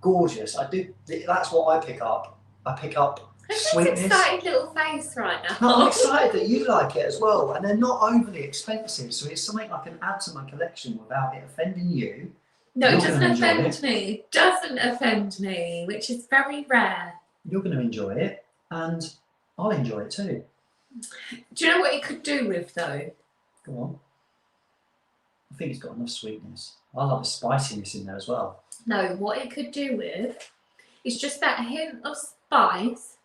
gorgeous. That's what I pick up. I pick up sweetness. Excited little face right now. No, I'm excited that you like it as well. And they're not overly expensive, so it's something I can add to my collection without it offending you. No, it doesn't offend me. It doesn't offend me, which is very rare. You're going to enjoy it, and I'll enjoy it too. Do you know what it could do with, though? Go on. I think it's got enough sweetness. I like the spiciness in there as well. No, what it could do with is just that hint of spice,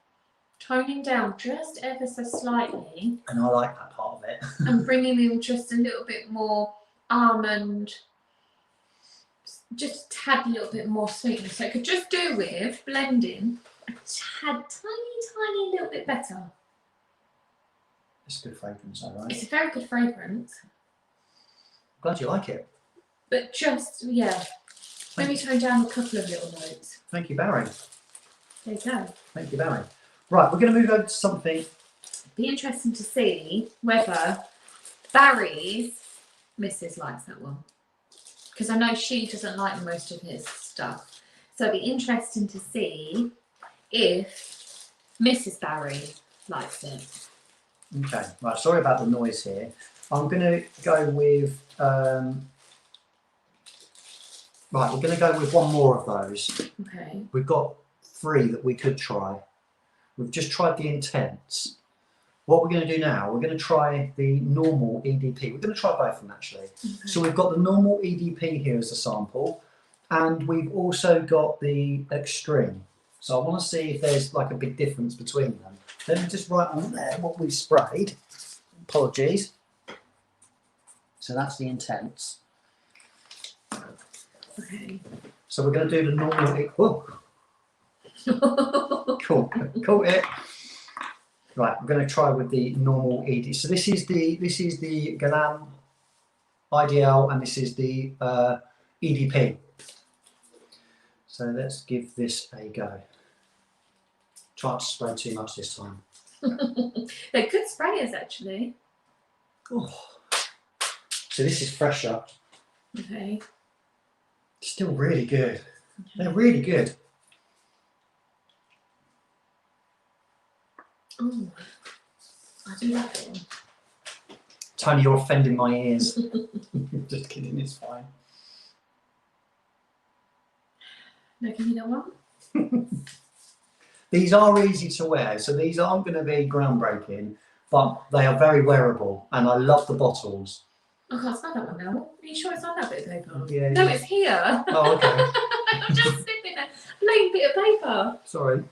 toning down just ever so slightly. And I like that part of it. And bringing in just a little bit more almond, just a tad little bit more sweetness. So it could just do with blending a tad, tiny little bit better. It's a good fragrance, all right. It's a very good fragrance. Glad you like it. But just, maybe tone down a couple of little notes. Thank you, Barry. There you go. Thank you, Barry. Right, we're going to move over to something. Be interesting to see whether Barry's missus likes that one. Because I know she doesn't like most of his stuff. So it'll be interesting to see if Mrs. Barry likes it. Okay, right, sorry about the noise here. I'm going to go with, right, we're going to go with one more of those. Okay. We've got 3 that we could try. We've just tried the Intense. What we're going to do now, we're going to try the normal EDP. We're going to try both of them actually. Okay. So we've got the normal EDP here as a sample, and we've also got the Extreme. So I want to see if there's like a big difference between them. Let me just write on there what we've sprayed. Apologies. So that's the Intense. Okay. So we're going to do the normal. Cool. Caught it. Right, we're going to try with the normal ED. So this is the Galan IDL, and this is the EDP. So let's give this a go. Try not to spray too much this time. They're good sprayers actually. Oh. So this is fresher. Okay. Still really good. Okay. They're really good. Oh, I do like it. Tony, you're offending my ears. Just kidding, it's fine. No, give me that one. These are easy to wear, so these aren't going to be groundbreaking, but they are very wearable, and I love the bottles. I can't smell that one now. Are you sure it's on that bit of paper? Yeah. No, it's here. Oh, okay. I'm just sniffing a plain bit of paper. Sorry.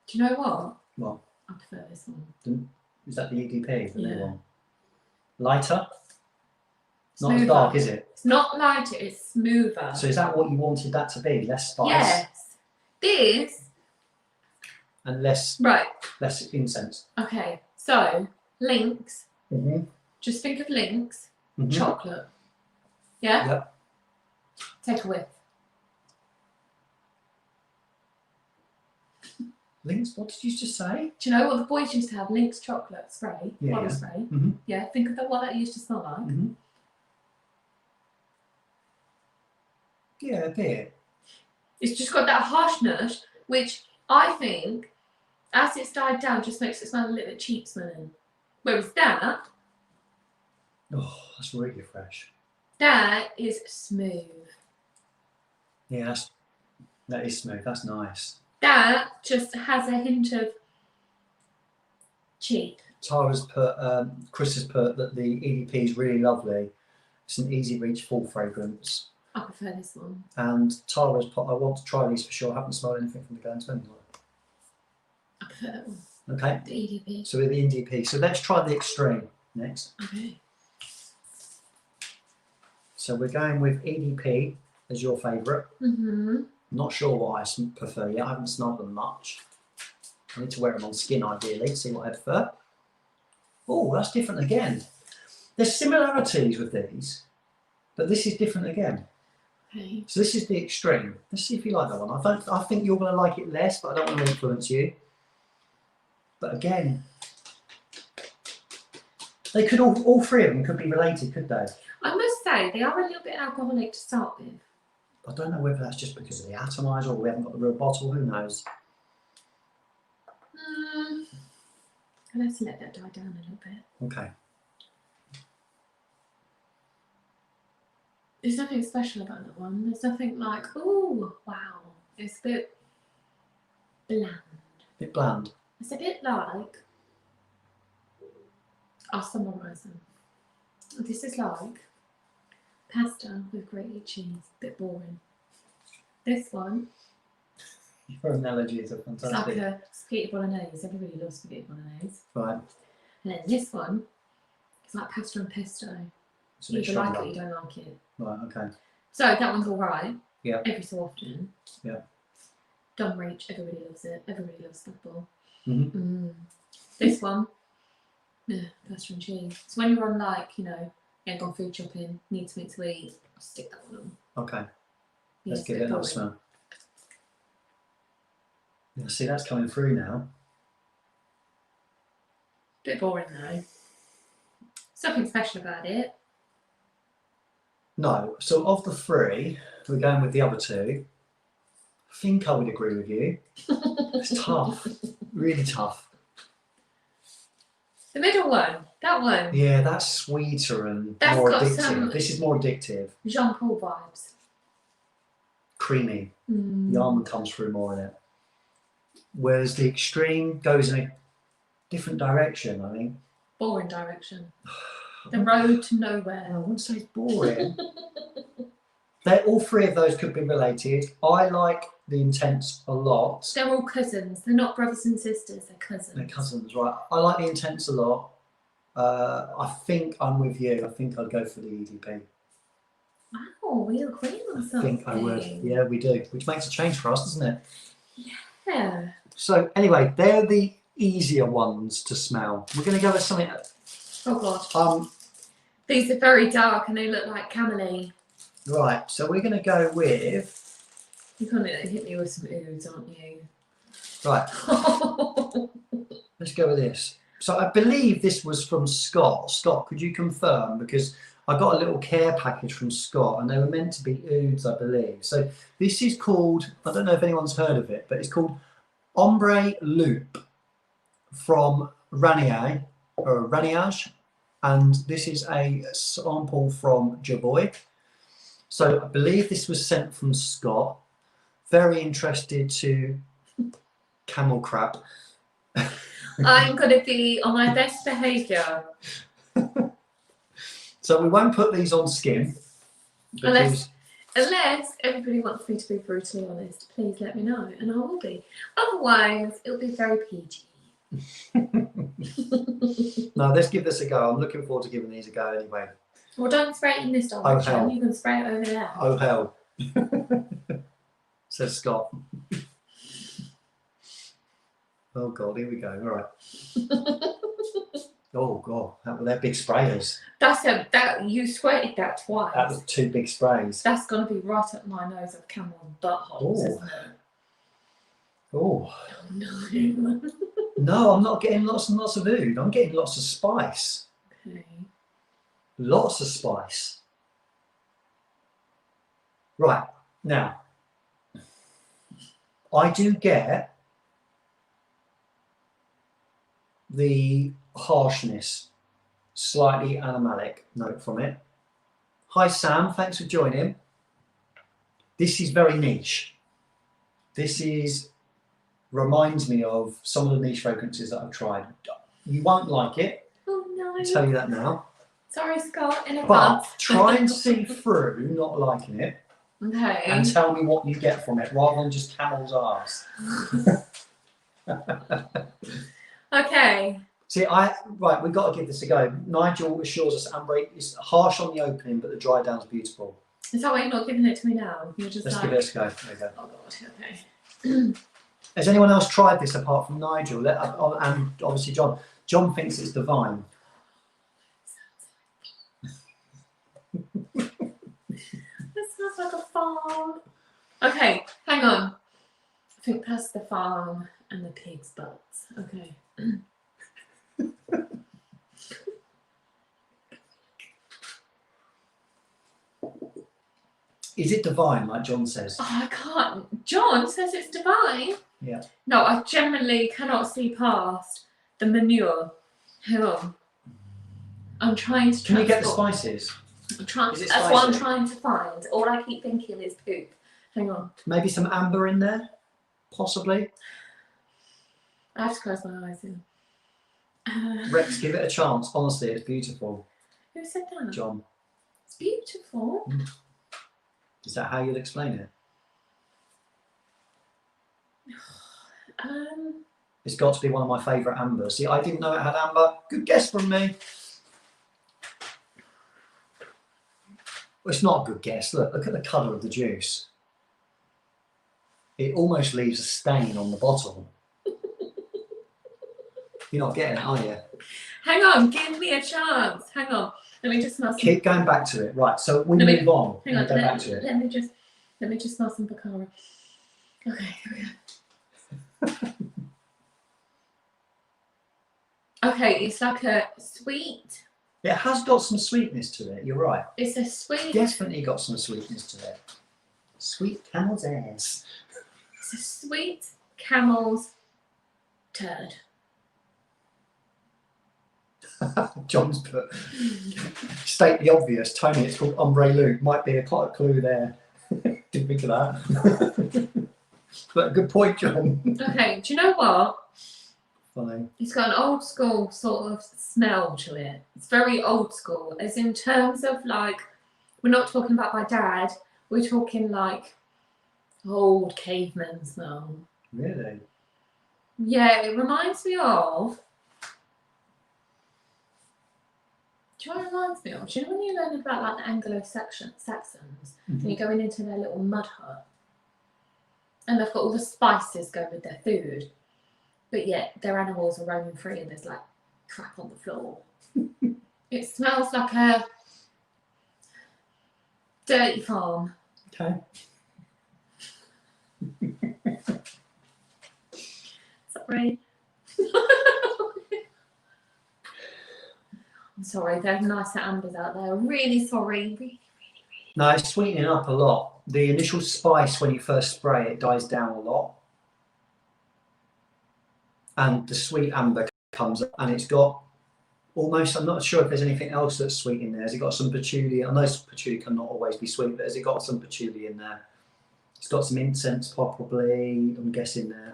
Do you know what? What? I prefer this one. Is that the EDP? The new Yeah. one? Lighter? Not Smoother. as dark, is it? It's not lighter, it's smoother. So is that what you wanted that to be? Less spice? Yes. This. And less incense. Okay, so links. Mm-hmm. Just think of links. Mm-hmm. Chocolate. Yeah? Yep. Take a whiff. Lynx, what did you just say? Do you know what the boys used to have? Lynx chocolate spray, body spray. Mm-hmm. Yeah, think of what that used to smell like. Mm-hmm. Yeah, a bit. It's just got that harshness, which I think, as it's died down, just makes it smell a little bit cheap smelling. Whereas that, oh, that's really fresh. That is smooth. Yeah, that is smooth. That's nice. That just has a hint of cheap. Tara's put, Chris has put that the EDP is really lovely. It's an easy reach, full fragrance. I prefer this one. And Tara's put, I want to try these for sure. I haven't smelled anything from the Glands anyway. I prefer that one. Okay. The EDP. So with the EDP. So let's try the Extreme next. Okay. So we're going with EDP as your favourite. Mm-hmm. Not sure what I prefer yet. I haven't smelled them much. I need to wear them on skin ideally to see what I prefer. Oh, that's different again. There's similarities with these, but this is different again. Okay. So this is the Extreme. Let's see if you like that one. I think you're going to like it less, but I don't want to influence you. But again, they could all three of them could be related, could they? I must say they are a little bit alcoholic to start with. I don't know whether that's just because of the atomizer or we haven't got the real bottle. Who knows? I'll have to let that die down a little bit. Okay. There's nothing special about that one. There's nothing like, oh, wow. It's a bit bland. A bit bland. It's a bit like, I'll summarise them. This is like pasta with grated cheese. A bit boring. This one, Your analogies are it's fantastic. like a spaghetti bolognese. Everybody loves spaghetti bolognese. Right. And then this one, it's like pasta and pesto. It's a You bit either like stronger. it or you don't like it. Right, okay. So that one's alright. Yeah. Every so often. Yeah. Dumb Reach, everybody loves it. Everybody loves football. Mm-hmm. This one, yeah, pasta and cheese. So when you're on like, you know, you ain't gone food shopping, need something to eat, I'll stick that one on. Okay. Yeah, Let's it's a give bit it another boring. smell. Yeah, see, that's coming through now. Bit boring though. Something special about it. No. So of the three, we're going with the other two. I think I would agree with you. It's tough. Really tough. The middle one, that one, Yeah, that's sweeter and That's more got addictive. some- This is more addictive. Jean Paul vibes. Creamy. The almond comes through more in it. Whereas the Extreme goes in a different direction, I think. Boring direction. The road to I nowhere. wouldn't say it's boring. All three of those could be related. I like the Intense a lot. They're all cousins. They're not brothers and sisters. They're cousins. They're cousins, right? I like the Intense a lot. I think I'm with you. I think I'd go for the EDP. Wow, we agree on I something. think I would. Yeah, we do. Which makes a change for us, doesn't it? Yeah. So anyway, they're the easier ones to smell. We're going to go with something. Oh god. These are very dark and they look like camellie. Right. So we're going to go with. You're gonna hit me with some ooze, aren't you? Right. Let's go with this. So I believe this was from Scott. Scott, could you confirm? Because I got a little care package from Scott and they were meant to be ouds, I believe. So this is called, I don't know if anyone's heard of it, but it's called Ombre Loop from Raniage, or Raniage. And this is a sample from Javoy. So I believe this was sent from Scott. Very interested to camel crap. I'm gonna be on my best behaviour. So we won't put these on skin. Unless everybody wants me to be brutally honest, please let me know and I will be. Otherwise, it'll be very PG. No, let's give this a go. I'm looking forward to giving these a go anyway. Well, don't spray it in this direction. hell. You can spray it over there. Oh hell. Says Scott. Oh god, here we go. All right. Oh God, they're big sprayers. You squirted that twice. That was 2 big sprays. That's gonna be right up my nose of camel buttholes, isn't it? Oh. No. No, I'm not getting lots and lots of oud. I'm getting lots of spice. Okay. Lots of spice. Right, now, I do get the harshness, slightly animalic note from it. Hi Sam, thanks for joining. This is very niche. This reminds me of some of the niche fragrances that I've tried. You won't like it. Oh no. I'll tell you that now. Sorry, Scott, in But advance. try and see through not liking it. Okay. And tell me what you get from it, rather than just camel's arse. Okay. See, right, we've got to give this a go. Nigel assures us Ambra is harsh on the opening, but the dry down's beautiful. Is that why you're not giving it to me now? You're just Let's like... give it a go. There you go. Oh God, okay. Has anyone else tried this apart from Nigel? And obviously John. John thinks it's divine. This smells like a farm. Okay, hang on. I think that's the farm and the pig's butts. Okay. Is it divine, like John says? Oh, I can't. John says it's divine. Yeah. No, I generally cannot see past the manure. Hang on. I'm trying to. Can you get the spices? That's what I'm trying to find. All I keep thinking is poop. Hang on. Maybe some amber in there, possibly. I have to close my eyes in. Rex, give it a chance. Honestly, it's beautiful. Who said that? John. It's beautiful. Is that how you'll explain it? It's got to be one of my favourite ambers. See, I didn't know it had amber. Good guess from me. Well, it's not a good guess. Look at the colour of the juice. It almost leaves a stain on the bottle. You're not getting it, are you? Hang on, give me a chance. Hang on. Let me just smell some. Keep going back to it. Right, so when you move on, hang on, go back to it. Let me just smell some Baccara. Okay, here we go. Okay, it's like a sweet. It has got some sweetness to it, you're right. It's a sweet. Definitely got some sweetness to it. Sweet camel's ass. It's a sweet camel's turd. John's put, state the obvious, Tony, it's called Ombre Luke. Might be quite a clue there. Didn't think of that. But a good point, John. Okay, do you know what? Fine. It's got an old school sort of smell to it. It's very old school, as in terms of like, we're not talking about my dad, we're talking like old caveman smell. Really? Yeah, it reminds me of. Do you know what it reminds me of? Do you know when you learn about like the Anglo-Saxons and you're going into their little mud hut and they've got all the spices go with their food, but yet their animals are roaming free and there's like crap on the floor. It smells like a dirty farm. Okay. Sorry. I'm sorry, there's nicer ambers out there. Really sorry. Really. No, it's sweetening up a lot. The initial spice when you first spray it dies down a lot. And the sweet amber comes up and it's got almost, I'm not sure if there's anything else that's sweet in there. Has it got some patchouli? I know patchouli cannot always be sweet, but has it got some patchouli in there? It's got some incense probably, I'm guessing there.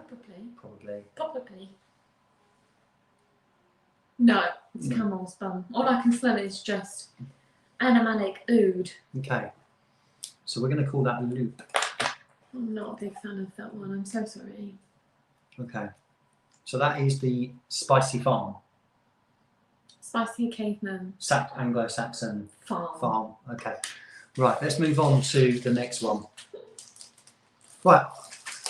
Probably. No, it's camel's bum. All I can smell is just animalic oud. Okay. So we're going to call that loop. I'm not a big fan of that one. I'm so sorry. Okay. So that is the spicy farm. Spicy caveman. Anglo-Saxon farm. Okay. Right, let's move on to the next one. Right.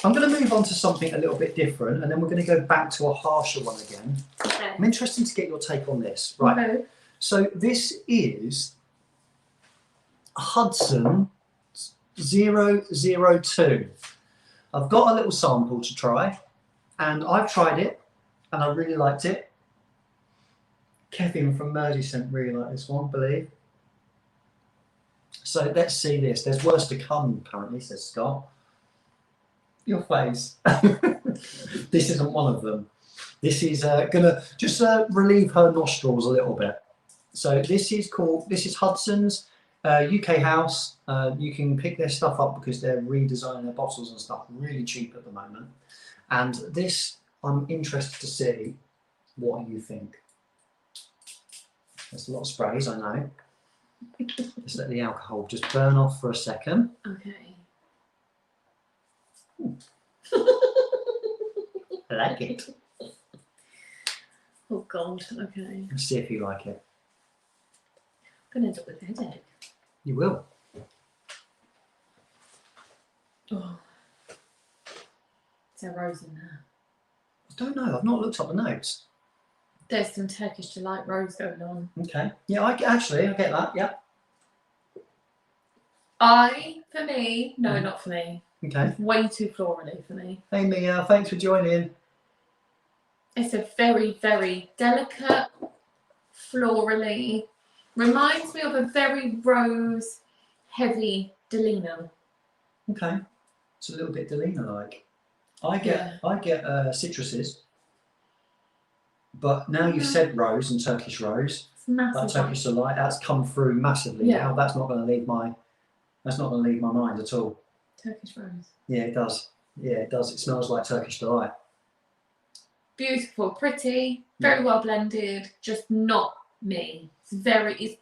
I'm going to move on to something a little bit different, and then we're going to go back to a harsher one again. Okay. I'm interested to get your take on this. Right. Okay. So this is Hudson 002. I've got a little sample to try, and I've tried it, and I really liked it. Kevin from Merseyside really liked this one, I believe. So let's see this. There's worse to come, apparently, says Scott. Your face. This isn't one of them. This is gonna just relieve her nostrils a little bit. So this is Hudson's UK house. You can pick their stuff up because they're redesigning their bottles and stuff really cheap at the moment. And this, I'm interested to see what you think. There's a lot of sprays, I know. Just let the alcohol just burn off for a second. Okay. I like it. Oh God. Okay. Let's see if you like it. I'm gonna end up with a headache. You will. Oh. Is there rose in there? I don't know. I've not looked up the notes. There's some Turkish delight rose going on. Okay. Yeah, I get that. Yeah. For me, no, not for me. Okay. It's way too florally for me. Hey Mia, thanks for joining. It's a very, very delicate, florally. Reminds me of a very rose, heavy Delina. Okay. It's a little bit Delina-like. I get citruses. But now you've said rose and Turkish rose, that Turkish delight, that's come through massively. Yeah. Now that's not going to leave my mind at all. Turkish rose. Yeah, it does. Yeah, it does. It smells like Turkish delight. Beautiful, pretty, very well blended. Just not me. It's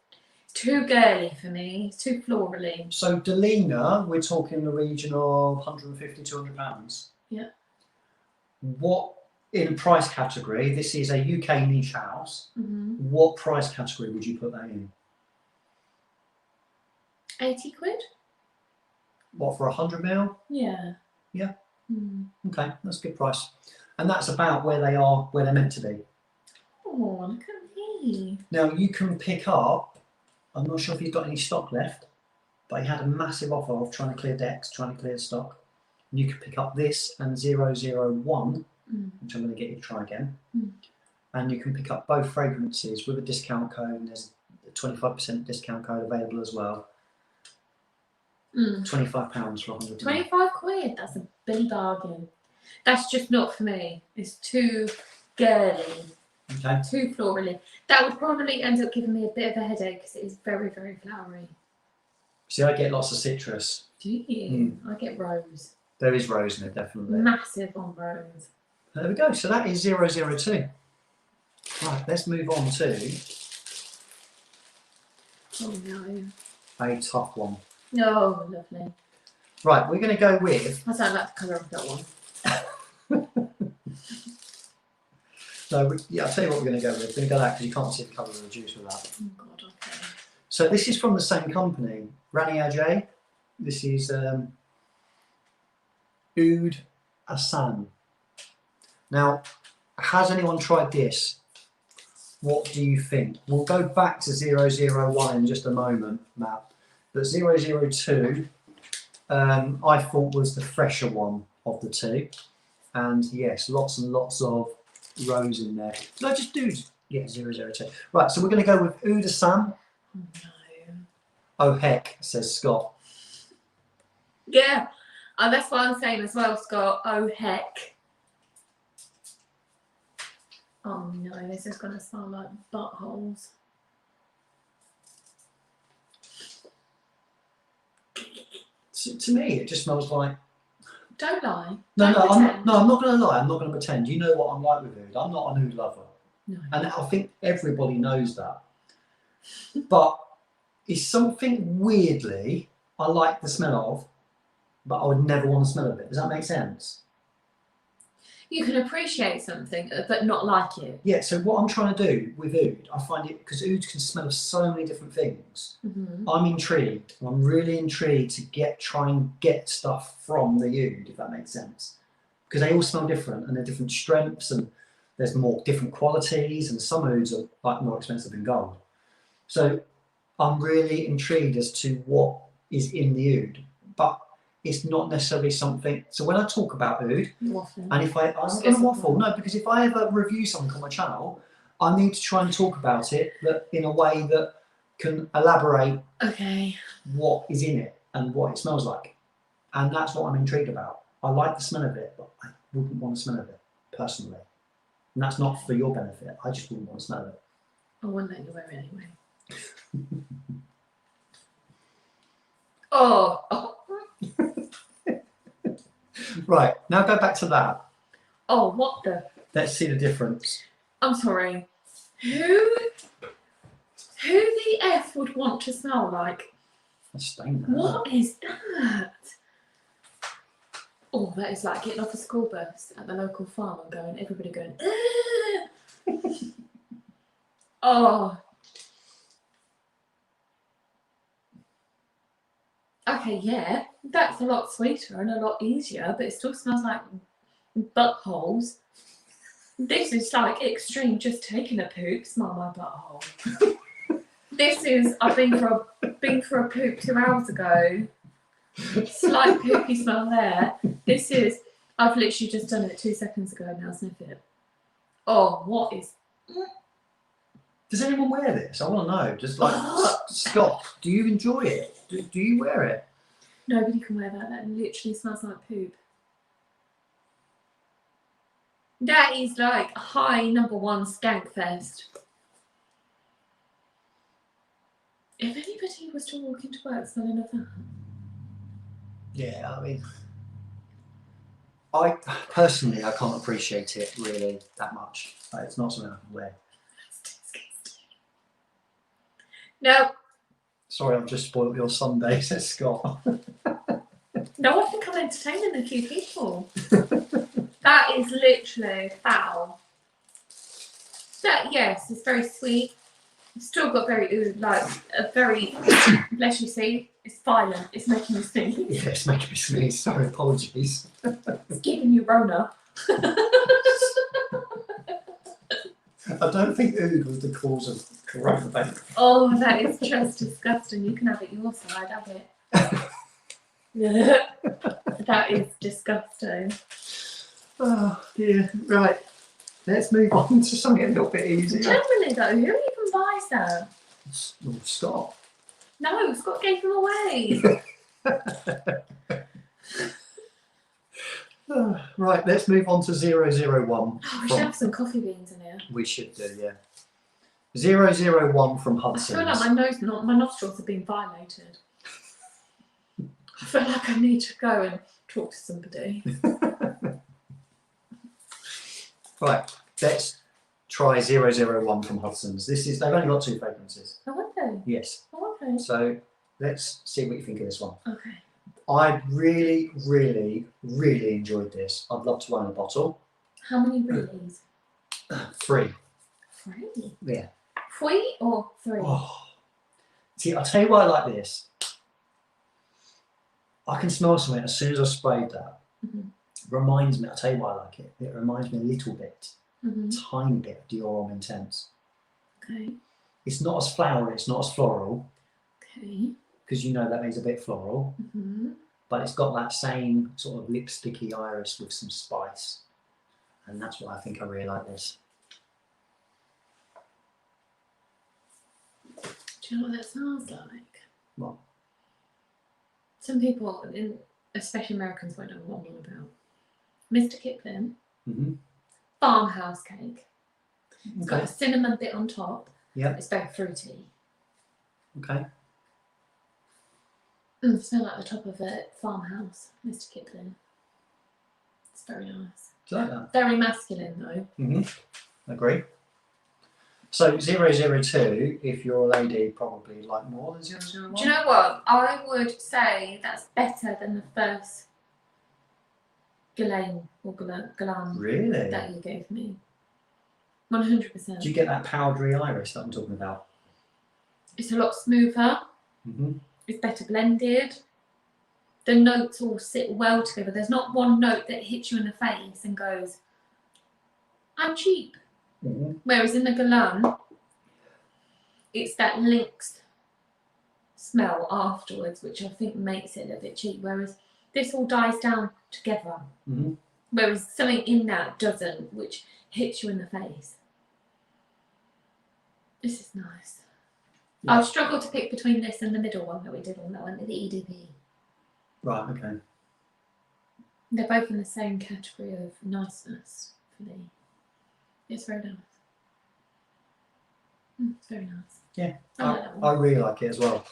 too girly for me. It's too florally. So Delina, we're talking the region of £150, £200. Yeah. What in price category? This is a UK niche house. Mm-hmm. What price category would you put that in? 80 quid? What, for 100ml? Yeah. Yeah. Mm. Okay, that's a good price. And that's about where they are, where they're meant to be. Oh, look at me. Now you can pick up, I'm not sure if he's got any stock left, but he had a massive offer of trying to clear decks, trying to clear stock. You could pick up this and 001, which I'm going to get you to try again. And you can pick up both fragrances with a discount code, and there's a 25% discount code available as well. £25 for 100. 25 quid, that's a big bargain. That's just not for me. It's too girly. Okay. Too florally. That would probably end up giving me a bit of a headache because it is very, very flowery. See, I get lots of citrus. Do you? I get rose. There is rose in it, definitely. Massive on rose. There we go. So that is 002. Right, let's move on to a tough one. Oh, lovely. Right, we're going to go with... I don't like the colour of that one. No, yeah, I'll tell you what we're going to go with. We're going to go that because you can't see the colour of the juice with that. Oh, God, okay. So this is from the same company, Rani Ajay. This is Oud Assan. Now, has anyone tried this? What do you think? We'll go back to 001 in just a moment, Matt. But 002, I thought was the fresher one of the two. And yes, lots and lots of rose in there. Did I just do? Yeah, 002. Right, so we're going to go with Oud Assan. Oh, no. Oh, heck, says Scott. Yeah, that's what I'm saying as well, Scott. Oh, heck. Oh, no, this is going to smell like buttholes. To me, it just smells like... Don't lie. No, Don't I'm not going to lie. I'm not going to pretend. You know what I'm like with oud. I'm not an oud lover. No. And I think everybody knows that. But it's something weirdly I like the smell of, but I would never want to smell of it. Does that make sense? You can appreciate something but not like it. Yeah, so what I'm trying to do with oud, I find it, because oud can smell of so many different things, I'm intrigued. I'm really intrigued to try and get stuff from the oud, if that makes sense. Because they all smell different and they're different strengths and there's more different qualities, and some ouds are like more expensive than gold. So I'm really intrigued as to what is in the oud, but it's not necessarily something. So when I talk about oud, and if I'm going to waffle, no, because if I ever review something on my channel, I need to try and talk about it in a way that can elaborate what is in it and what it smells like. And that's what I'm intrigued about. I like the smell of it, but I wouldn't want to smell of it personally. And that's not for your benefit. I just wouldn't want to smell of it. I wouldn't let you wear it anyway. Oh. Right, now go back to that. Oh, what the? Let's see the difference. I'm sorry. Who the F would want to smell like? A stain there. What is that? Oh, that is like getting off a school bus at the local farm and everybody going, oh. Okay, yeah, that's a lot sweeter and a lot easier, but it still smells like buttholes. This is like extreme, just taking a poop, smell my butthole. This is, I've been for a poop 2 hours ago. Slight poopy smell there. This is, I've literally just done it 2 seconds ago, now sniff it. Oh, what is... Does anyone wear this? I want to know. Just like, Scott, do you enjoy it? Do you wear it? Nobody can wear that. That literally smells like poop. That is like high #1 skank fest. If anybody was to walk into work smelling of that. Yeah, I mean, I personally, I can't appreciate it really that much. Like, it's not something I can wear. No. Sorry, I've just spoiled your Sunday, says Scott. No, I think I'm entertaining a few people. That is literally foul. That, yes, it's very sweet. It's still got very, like, a very, bless you see, it's violent. It's making me sneeze. Yeah, it's making me sneeze. Sorry, apologies. It's giving you Rona. I don't think oud was the cause of coronavirus. Oh, that is just disgusting. You can have it your side, have it. That is disgusting. Oh dear. Right. Let's move on to something a little bit easier. Generally though, who even buys that? Oh, Scott. No, Scott gave them away. Right, let's move on to 001. Oh, we should have some coffee beans in here. We should do, yeah. 001 from Hudson. I feel like my nostrils have been violated. I feel like I need to go and talk to somebody. Right, let's try 001 from Hudson's. They've only got 2 fragrances. Oh, okay. Yes. Oh, okay. So let's see what you think of this one. Okay. I really, really, really enjoyed this. I'd love to own a bottle. How many realies? 3. 3? Yeah. 3 or 3? Oh. See, I'll tell you why I like this. I can smell something as soon as I sprayed that. It reminds me, I'll tell you why I like it. It reminds me a little bit, tiny bit of Dior Homme Intense. Okay. It's not as flowery, it's not as floral. Okay. Because you know that is a bit floral. But it's got that same sort of lipsticky iris with some spice. And that's why I think I really like this. Do you know what that smells like? What? Some people, especially Americans, won't know what I'm on about. Mr. Kipling, farmhouse cake. It's got a cinnamon bit on top. Yeah. It's very fruity. Okay. It smells like the top of a farmhouse, Mr. Kipling. It's very nice. Do you like that? Very masculine though. Agree. So 002, if you're a lady, probably like more than 001. Do you know what? I would say that's better than the first Ghislaine or Glam Really? that you gave me. 100%. Do you get that powdery iris that I'm talking about? It's a lot smoother. It's better blended. The notes all sit well together. There's not one note that hits you in the face and goes, I'm cheap. Whereas in the Galan, it's that lynx smell afterwards, which I think makes it a little bit cheap. Whereas this all dies down together. Whereas something in that doesn't, which hits you in the face. This is nice. Yeah. I've struggled to pick between this and the middle one that we did on that one, the EDP. Right, okay. They're both in the same category of niceness for me. It's very nice. It's very nice. Yeah, I like that one. I really like it as well.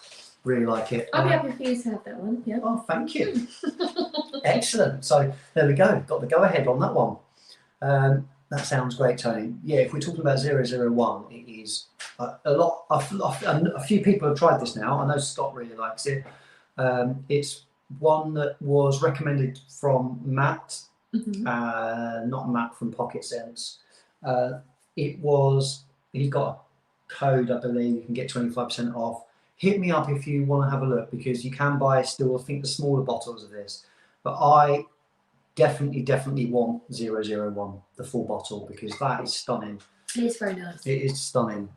Really like it. I'll be happy for you to have that one. Yeah. Oh, thank you. Excellent. So there we go. Got the go ahead on that one. That sounds great, Tony. Yeah, if we're talking about 001, it is a few people have tried this now. I know Scott really likes it. It's one that was recommended from Matt, not Matt from Pocket Sense. He's got a code, I believe. You can get 25% off. Hit me up if you want to have a look, because you can buy still, I think, the smaller bottles of this. But I definitely want 001, the full bottle, because that is stunning. It is very nice. It is stunning.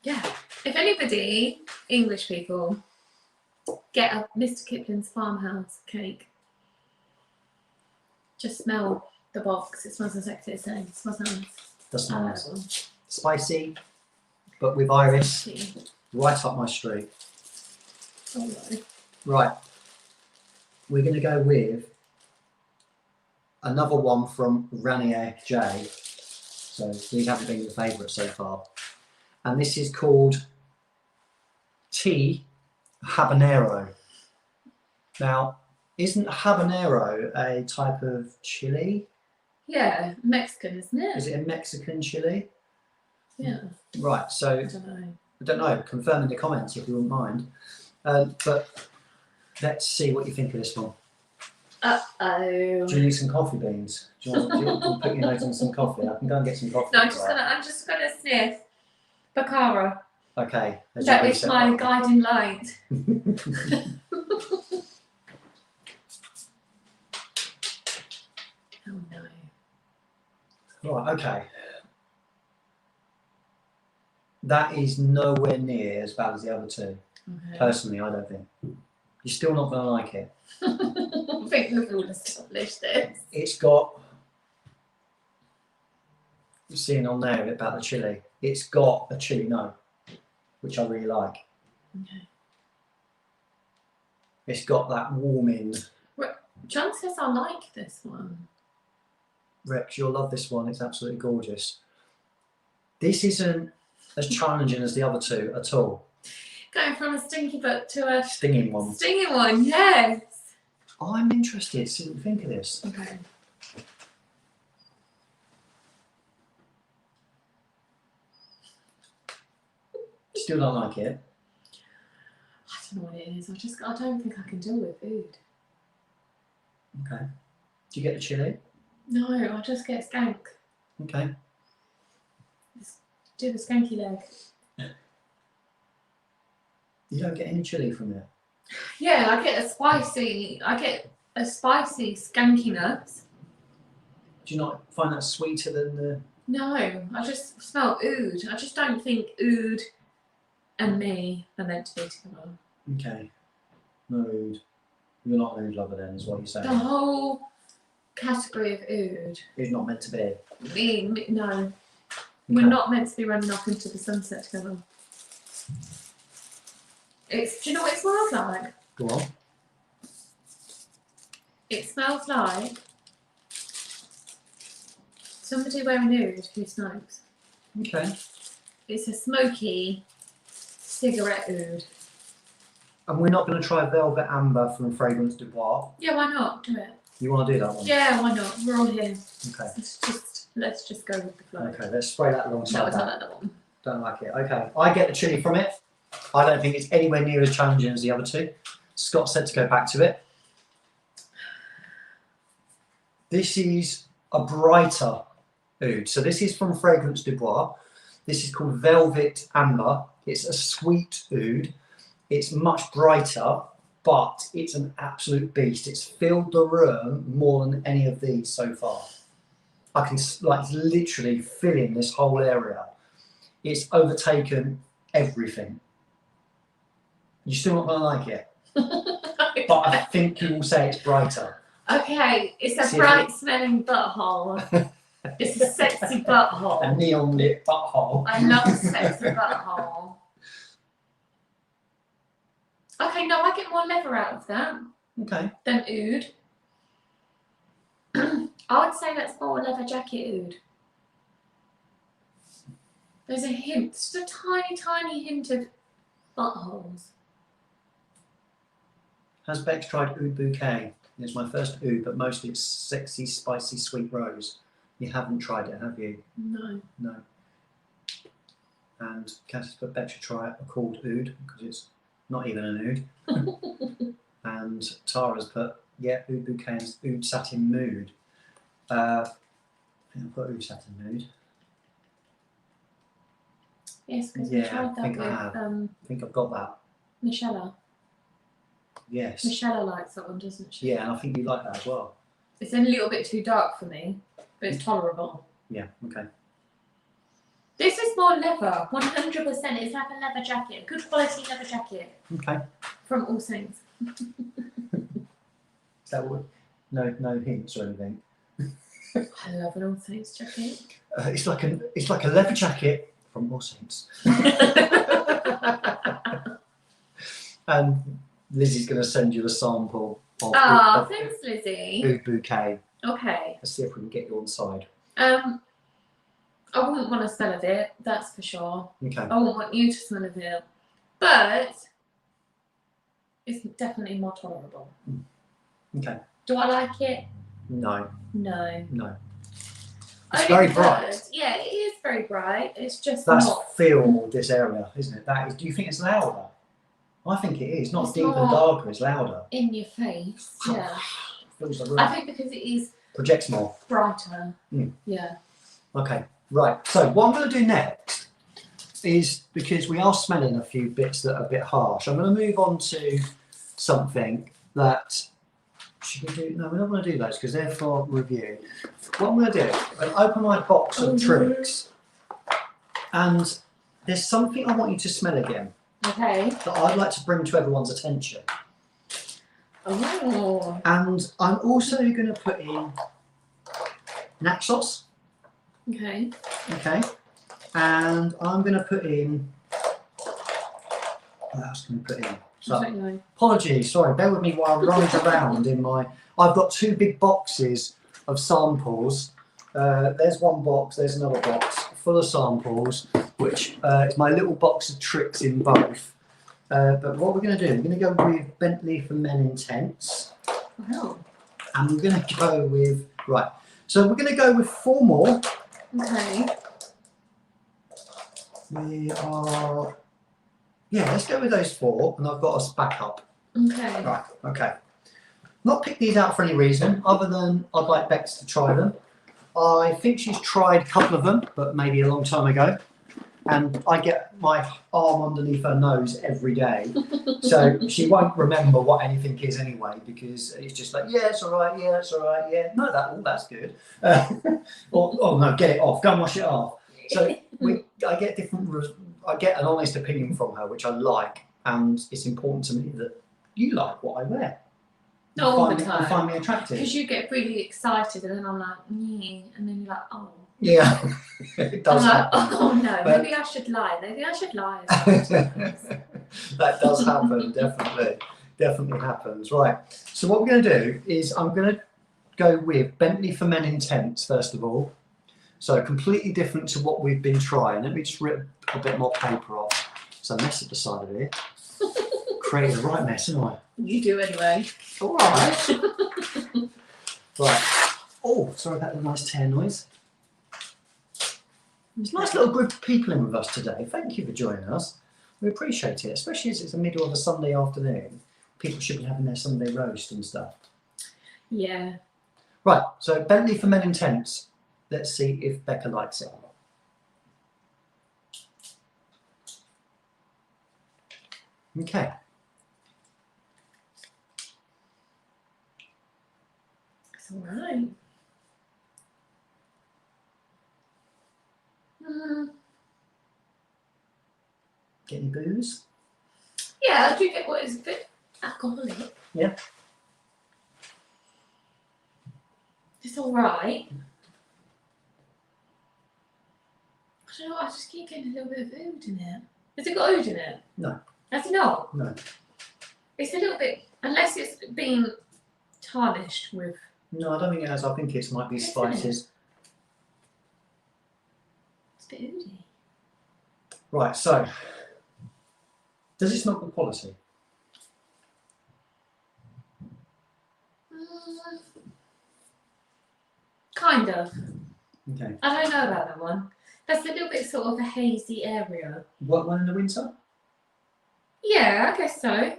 Yeah. If anybody, English people, get a Mr. Kipling's Farmhouse cake, just smell the box. It smells exactly the same. It smells nice. Does smell nice. Spicy, but with iris. Right up my street. Oh, no. Right. We're going to go with another one from Ranier J. So these haven't been the favourite so far. And this is called Tea Habanero. Now, isn't habanero a type of chili? Yeah, Mexican, isn't it? Is it a Mexican chili? Yeah. Right, so I don't know. Confirm in the comments if you wouldn't mind. But let's see what you think of this one. Uh-oh. Do you need some coffee beans? Do you want to put your nose on some coffee? I can go and get some coffee. No, I'm just gonna sniff Baccara. Okay. That is my guiding light. Oh no. Right, okay. That is nowhere near as bad as the other two. Okay. Personally, I don't think. You're still not going to like it. I think we've all established this. It's got, you're seeing on there about the chili, it's got a chili note, which I really like. Okay. It's got that warming. John says I like this one. Rex, you'll love this one. It's absolutely gorgeous. This isn't as challenging as the other two at all. Going from a stinky butt to a stinging one. Stinging one, yes. I'm interested to see what you think of this. Okay. Still don't like it? I don't know what it is. I don't think I can deal with food. Okay. Do you get the chili? No, I just get skank. Okay. Just do the skanky leg. You don't get any chili from it? Yeah, I get a spicy skankiness. Do you not find that sweeter than the... No, I just smell oud. I just don't think oud and me are meant to be together. Okay. No oud. You're not an oud lover then, is what you're saying? The whole category of oud is not meant to be? No. Okay. We're not meant to be running off into the sunset together. Do you know what it smells like? Go on. It smells like somebody wearing nude who smokes. Okay. It's a smoky cigarette oud. And we're not going to try Velvet Amber from Fragrance du Bois. Yeah, why not? Do it. You want to do that one? Yeah, why not? We're all here. Okay. Let's just go with the flow. Okay, let's spray that alongside. No, I don't like that one. Don't like it. Okay, I get the chili from it. I don't think it's anywhere near as challenging as the other two. Scott said to go back to it. This is a brighter oud. So this is from Fragrance du Bois. This is called Velvet Amber. It's a sweet oud. It's much brighter, but it's an absolute beast. It's filled the room more than any of these so far. I can like literally fill in this whole area. It's overtaken everything. You're still not going to like it, but I think you will say it's brighter. Okay, it's a bright smelling butthole. It's a sexy butthole. A neon lit butthole. I love a sexy butthole. Okay, no, I get more leather out of that. Okay. Than oud. I would say that's more leather jacket oud. There's a hint, just a tiny, tiny hint of buttholes. Has Bex tried Oud Bouquet? It's my first oud, but mostly it's sexy, spicy, sweet rose. You haven't tried it, have you? No. No. And Cassie's put Bex should try a called oud because it's not even an oud. And Tara's put, yeah, Oud Bouquet and Oud Satin Mood. I think I've got Oud Satin Mood. Yes, because we tried that with I think I've got that. Michelle. Yes. Michelle likes that one, doesn't she? Yeah, and I think you like that as well. It's a little bit too dark for me, but it's tolerable. Yeah, okay. This is more leather, 100%. It's like a leather jacket, a good quality leather jacket. Okay. From All Saints. Is that what? No hints or anything. I love an All Saints jacket. It's like a leather jacket from All Saints. And Lizzie's going to send you a sample of thanks, Lizzie. Oud Bouquet. Okay. Let's see if we can get you on side. I wouldn't want to smell of it, that's for sure. Okay. I wouldn't want you to smell of it, but it's definitely more tolerable. Okay. Do I like it? No. No. No. It's very bright. Yeah, it is very bright. It's just That's not. filled this area, isn't it? That is. Do you think it's louder? I think it is. Not It's deeper and darker. It's louder. In your face. Yeah. Fills the room. I think because it is Projects more. brighter. Mm. Yeah. Okay. Right. So what I'm going to do next is, because we are smelling a few bits that are a bit harsh, I'm going to move on to something that. Should we do? No, we're not going to do those because they're for review. What I'm going to do, I'm going to open my box of tricks, and there's something I want you to smell again. Okay. That I'd like to bring to everyone's attention. Oh. And I'm also going to put in Naxos. Okay. Okay. And I'm going to put in. What else can I put in? So, I don't know. apologies, sorry, bear with me while I rummage around in my. I've got two big boxes of samples. There's one box, there's another box full of samples, which is my little box of tricks in both. But what we're going to do, we're going to go with Bentley for Men Intense. Wow. And we're going to go with, right, so we're going to go with 4 more. Okay. We are, yeah, let's go with those 4, and I've got us back up. Okay. Right, okay. Not picked these out for any reason, other than I'd like Bex to try them. I think she's tried a couple of them, but maybe a long time ago. And I get my arm underneath her nose every day. So she won't remember what anything is anyway, because it's just like, yeah, it's all right, yeah, it's all right, yeah. No, that's good. Or, oh no, get it off, go and wash it off. So I get an honest opinion from her, which I like, and it's important to me that you like what I wear. Not all the time. You find me attractive. Because you get really excited, and then I'm like, and then you're like, oh. Yeah, it does happen. Oh no, but maybe I should lie. Maybe I should lie. That does happen, definitely happens. Right, so what we're going to do is I'm going to go with Bentley for Men Intense first of all. So completely different to what we've been trying. Let me just rip a bit more paper off. So I messed up the side of it. Created the right mess, didn't I? You do anyway. All right. Right. Oh, sorry about the nice tear noise. There's a nice little group of people in with us today. Thank you for joining us. We appreciate it, especially as it's the middle of a Sunday afternoon. People should be having their Sunday roast and stuff. Yeah. Right, so Bentley for Men Intense. Let's see if Becca likes it. Okay. It's all right. Get any booze? Yeah, I do get what is a bit alcoholic. Yeah. It's all right. I don't know, I just keep getting a little bit of oud in it. Has it got oud in it? No. Has it not? No. It's a little bit, unless it's been tarnished with. No, I don't think it has. I think it might be spices. It's a bit oudy. Right, so does it smell good quality? Kind of. Okay. I don't know about that one. That's a little bit sort of a hazy area. What one in the winter? Yeah, I guess so.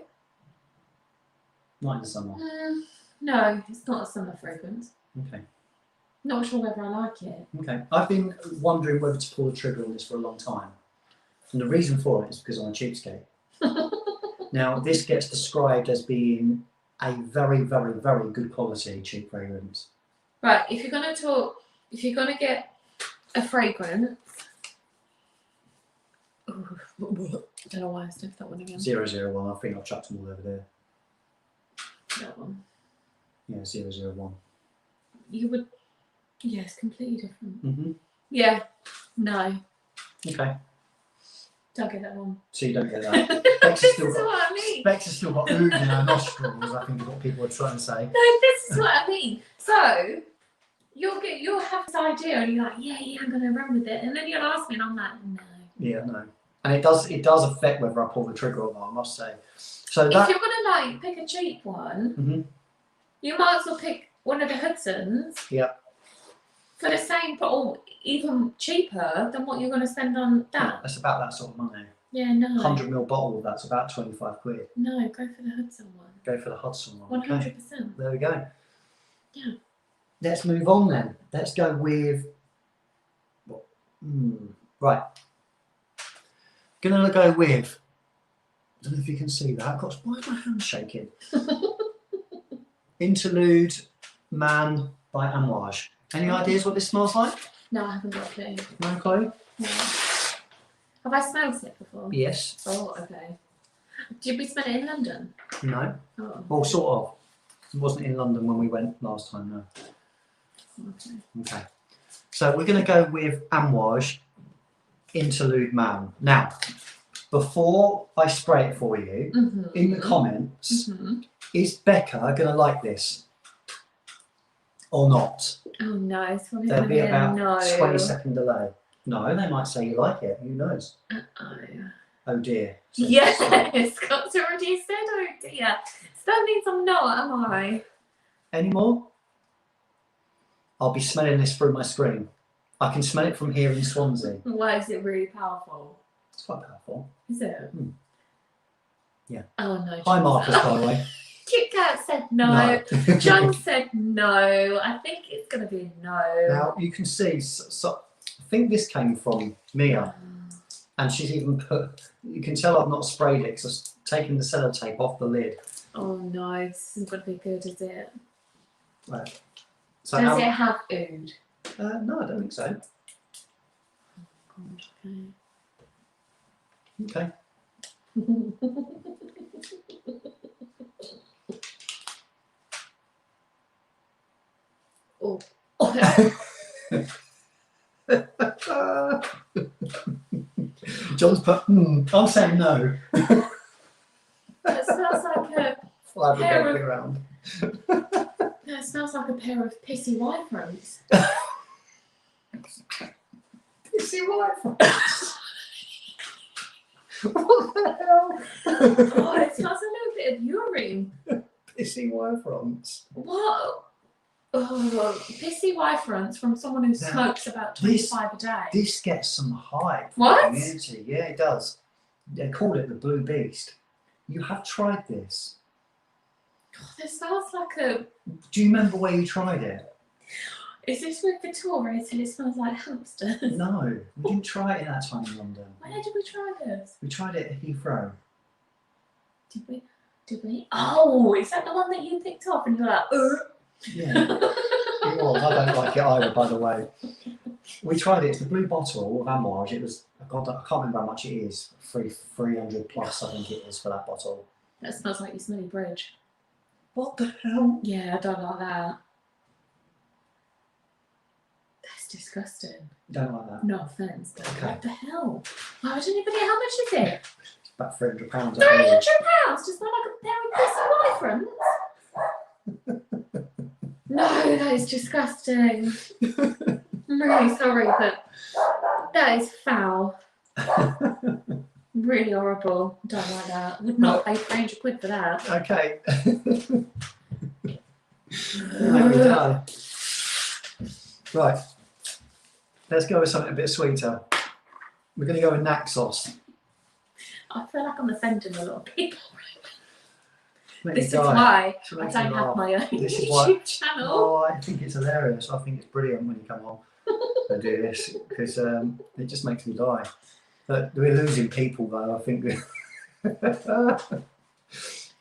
Not in the summer. No, it's not a summer fragrance. Okay. Not sure whether I like it. Okay. I've been wondering whether to pull the trigger on this for a long time. And the reason for it is because I'm a cheapskate. Now, this gets described as being a very, very, very good quality cheap fragrance. Right, if you're going to get a fragrance. Ooh, I don't know why I sniffed that one again. 001, I think I've chucked them all over there. That one. Yeah, 001. You would, yeah, it's completely different. Mm-hmm. Yeah, no. Okay. Don't get that one. So you don't get that. This is what I mean. Bex has still got oud in her nostrils, I think is what people are trying to say. No, this is what I mean. So, you'll have this idea and you're like, yeah, I'm going to run with it. And then you'll ask me and I'm like, no. Yeah, no. And it does affect whether I pull the trigger or not, I must say. So if that, you're going to pick a cheap one, you might as well pick one of the Hudsons. Yeah. For the same, or even cheaper than what you're going to spend on that. That's about that sort of money. Yeah, no. 100ml bottle, that's about 25 quid. No, go for the Hudson one. Go for the Hudson one. 100%. Okay. There we go. Yeah. Let's move on then. Let's go with, right. Gonna go with, I don't know if you can see that. Gosh, why is my hand shaking? Interlude Man by Amouage. Any ideas what this smells like? No, I haven't got a clue. No clue? No. Have I smelled it before? Yes. Oh, okay. Did we smell it in London? No. Oh. Well, sort of. It wasn't in London when we went last time, no. Okay. Okay. So we're going to go with Amouage Interlude Man. Now, before I spray it for you, in the comments, is Becca going to like this or not? Oh no, it's probably There'll going to be be about a no. 20-second delay. No, they might say you like it. Who knows? Uh-oh. Oh dear. So, Yes, Scott's already said oh dear. So that means I'm not, am I? any more? I'll be smelling this through my screen. I can smell it from here in Swansea. Why is it really powerful? It's quite powerful. Is it? Yeah. Oh no. Hi Marcus, by the way. Kit Kat said no. John said no. I think it's going to be no. Now you can see, so I think this came from Mia, and she's even put, you can tell I've not sprayed it because I've taken the sellotape off the lid. Oh no, this isn't going to be good, is it? Right. So Does it have oud? no, I don't think so. Oh, God, Okay. Oh. John's put, I'm saying no. That smells like a Fly the pair baby of, around. that smells like a pair of pissy white fronts. Pissy white fronts. What the hell? Oh, it smells a little bit of urine. Pissy white fronts. What? Oh, pissy white fronts from someone who smokes about 25 a day. This gets some hype. What? From the community. Yeah, it does. They call it the Blue Beast. You have tried this. God, this smells like a... Do you remember where you tried it? Is this with Victoria till it smells like hamsters? No, we didn't try it in that time in London. Where did we try this? We tried it at Heathrow. Did we? Did we? Oh, is that the one that you picked off and you're like, Yeah, it was. I don't like it either, by the way. We tried it. It's the blue bottle of Amouage. It was, God, I can't remember how much it is. 300 plus, I think it is for that bottle. That smells like your smelly bridge. What the hell? Yeah, I don't like that. That's disgusting. You don't like that? No offence, but Okay. what the hell? Why would anybody? How much is it? It's about £300. £300 to smell like a pair of piss and No, that is disgusting. I'm really sorry, but that is foul. Really horrible. Don't like that. Would not pay £300 for that. Okay. You make me die. Right. Let's go with something a bit sweeter. We're going to go with Naxos. I feel like I'm offending a lot of people. Make me This is die. why This I makes don't me have laugh. my own This is YouTube why- channel. Oh, I think it's hilarious. I think it's brilliant when you come on and do this because it just makes me die. But we're losing people though, I think.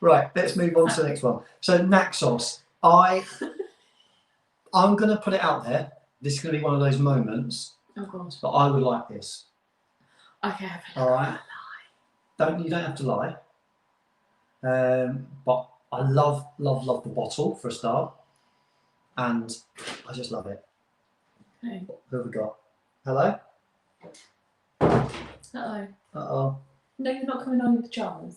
Right, let's move on to the next one. So Naxos, I'm going to put it out there. This is going to be one of those moments Oh god. that I would like this. Okay. All right. You don't have to lie. But I love the bottle for a start, and I just love it. Okay. Who have we got? Hello. Uh-oh. Uh-oh. No, you're not coming on with pajamas.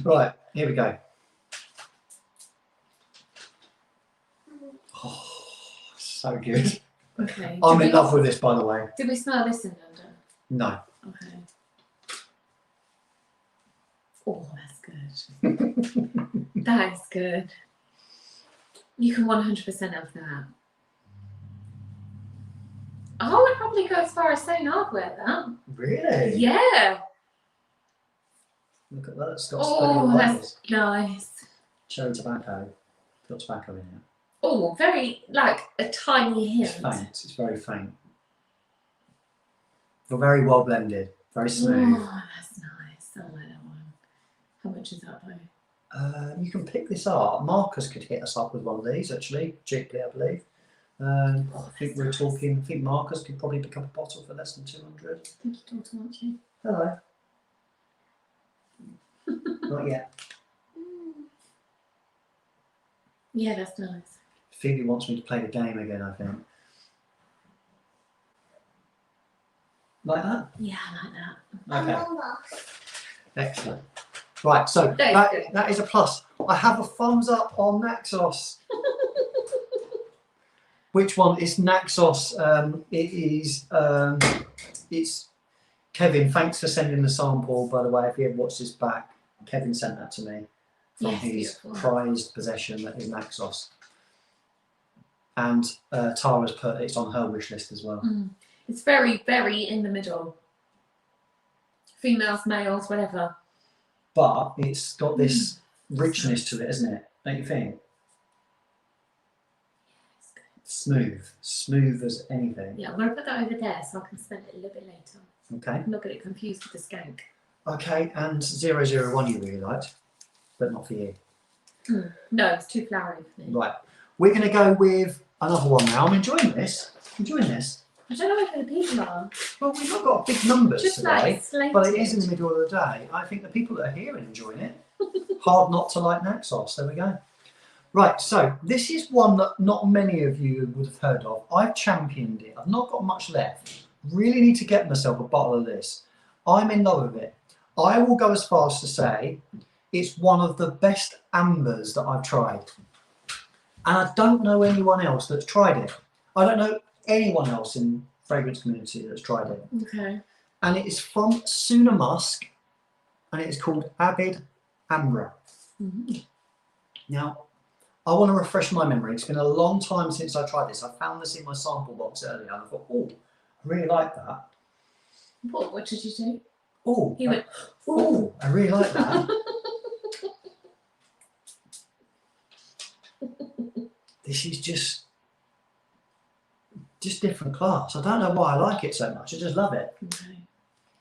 Right, here we go. Oh, so good. Okay. I'm in love with this, by the way. Did we smell this in London? No. Okay. Oh, that's good. That is good. You can 100% have that. I would probably go as far as saying I'd wear that. Really? Yeah. Look at that. It's got plenty of Oh, lightness. that's nice. Cherry tobacco. It's got tobacco in it. Oh, very, like, a tiny It's hint. faint. It's very faint. But very well blended. Very smooth. Oh, that's nice. I like that one. How much is that though? You can pick this up. Marcus could hit us up with one of these, actually, cheaply, I believe. I think we're talking. I think Marcus could probably pick up a bottle for less than 200. I think you talked about you. Hello. Not yet. Yeah, that's nice. Phoebe wants me to play the game again, I think. Like that? Yeah, I like that. Okay. Excellent. Right, so That is good. that is a plus. I have a thumbs up on Naxos. Which one is Naxos? It's Kevin. Thanks for sending the sample, by the way. If you ever watched this back, Kevin sent that to me from Yes, his beautiful. prized possession that is Naxos. And Tara's put it's on her wish list as well. Mm. It's very, very in the middle. Females, males, whatever. But it's got this richness to it, isn't it? Don't you think? Smooth as anything. Yeah, I'm going to put that over there so I can smell it a little bit later. Okay. I'm not get it confused with the skank. Okay, and 001 you really liked, but not for you. No, it's too flowery for me. Right, we're going to go with another one now. I'm enjoying this. I don't know where the people are. Well, we've not got big numbers Just today, like slated. but it is in the middle of the day. I think the people that are here are enjoying it. Hard not to like Naxos. There we go. Right, so this is one that not many of you would have heard of. I've championed it. I've not got much left. Really need to get myself a bottle of this. I'm in love with it. I will go as far as to say it's one of the best ambers that I've tried. And I don't know anyone else that's tried it. I don't know anyone else in fragrance community that's tried it. Okay. And it is from Suna Musk, and it is called Avid Ambra. Mm-hmm. Now, I want to refresh my memory. It's been a long time since I tried this. I found this in my sample box earlier, and I thought, oh, I really like that. What did you do? Oh, He went, oh, I really like that. this is just different class. I don't know why I like it so much. I just love it. Okay.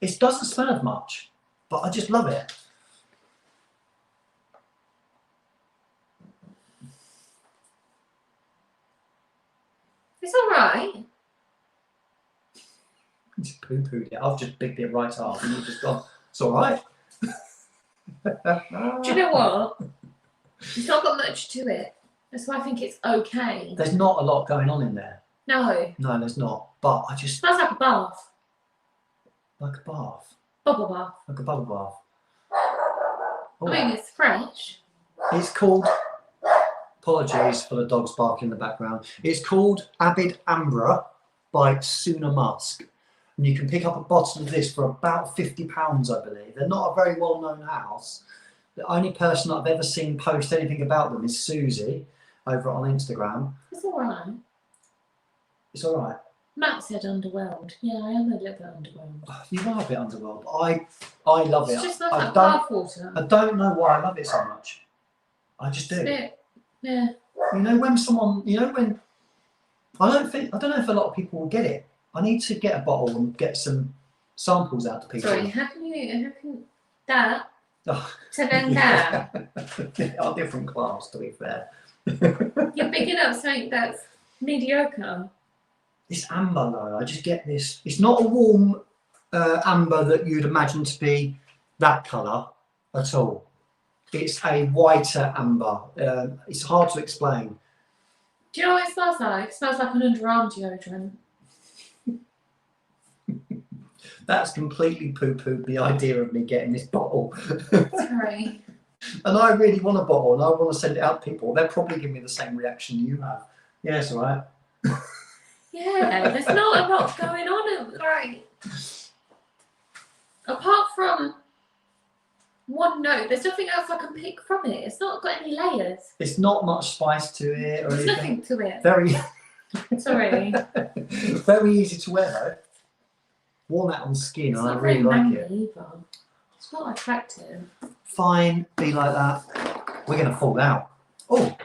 It doesn't smell of much, but I just love it. It's all right. You just poo-pooed it. I've just bigged it right off, and you've just gone, it's all right. Do you know what? It's not got much to it. That's why I think it's okay. There's not a lot going on in there. No. No, there's not. But I just... It smells like a bath. Like a bath. Bubble bath. Like a bubble bath. Oh. I mean, it's fresh. It's called... Apologies for the dogs barking in the background. It's called Avid Ambra by Suna Musk. And you can pick up a bottle of this for about £50, I believe. They're not a very well-known house. The only person I've ever seen post anything about them is Susie over on Instagram. It's all right. It's all right. Matt said underwhelmed. Yeah, I am a little bit underwhelmed. You are a bit underwhelmed, but I love it. It's just like bath water. I don't know why I love it so much. I just do. Yeah. You know when someone, I don't know if a lot of people will get it. I need to get a bottle and get some samples out to people. Sorry, how can that Oh. to then that? They are different class, to be fair. You're picking up something that's mediocre. It's amber though. I just get this. It's not a warm amber that you'd imagine to be that colour at all. It's a whiter amber. It's hard to explain. Do you know what it smells like? It smells like an underarm deodorant. That's completely poo-pooed the idea of me getting this bottle. Sorry. And I really want a bottle and I want to send it out to people. They'll probably give me the same reaction you have. Yeah, it's all right. Yeah, there's not a lot going on. Right. Apart from one note, there's nothing else I can pick from it. It's not got any layers. It's not much spice to it or There's anything. nothing to it. Very, Sorry. very easy to wear though. Worn that on skin and I really like it. Either. It's not attractive. Fine, be like that. We're going to fall out. Oh,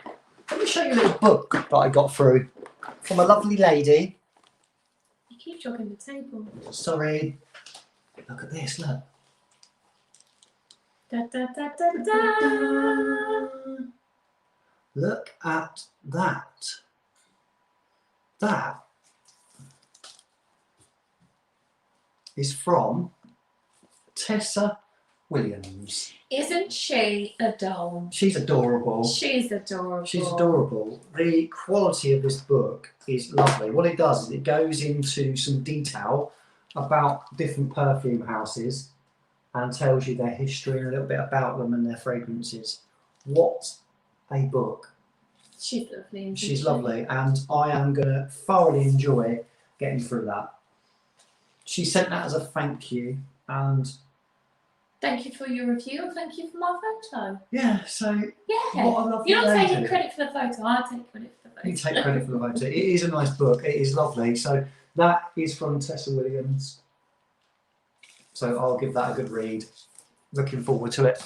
let me show you a little book that I got through from a lovely lady. You keep jogging the table. Sorry. Look at this, look. Da, da, da, da, da. Look at that. That is from Tessa Williams. Isn't she a doll? She's adorable. She's adorable. She's adorable. The quality of this book is lovely. What it does is it goes into some detail about different perfume houses and tells you their history and a little bit about them and their fragrances. What a book. She's lovely. She's lovely, and I am going to thoroughly enjoy getting through that. She sent that as a thank you, and thank you for your review and thank you for my photo. yeah, so Yeah. what a lovely You're not lady. taking credit for the photo, I take credit for the photo. You take credit for the photo. It is a nice book. It is lovely. So that is from Tessa Williams. So I'll give that a good read. Looking forward to it.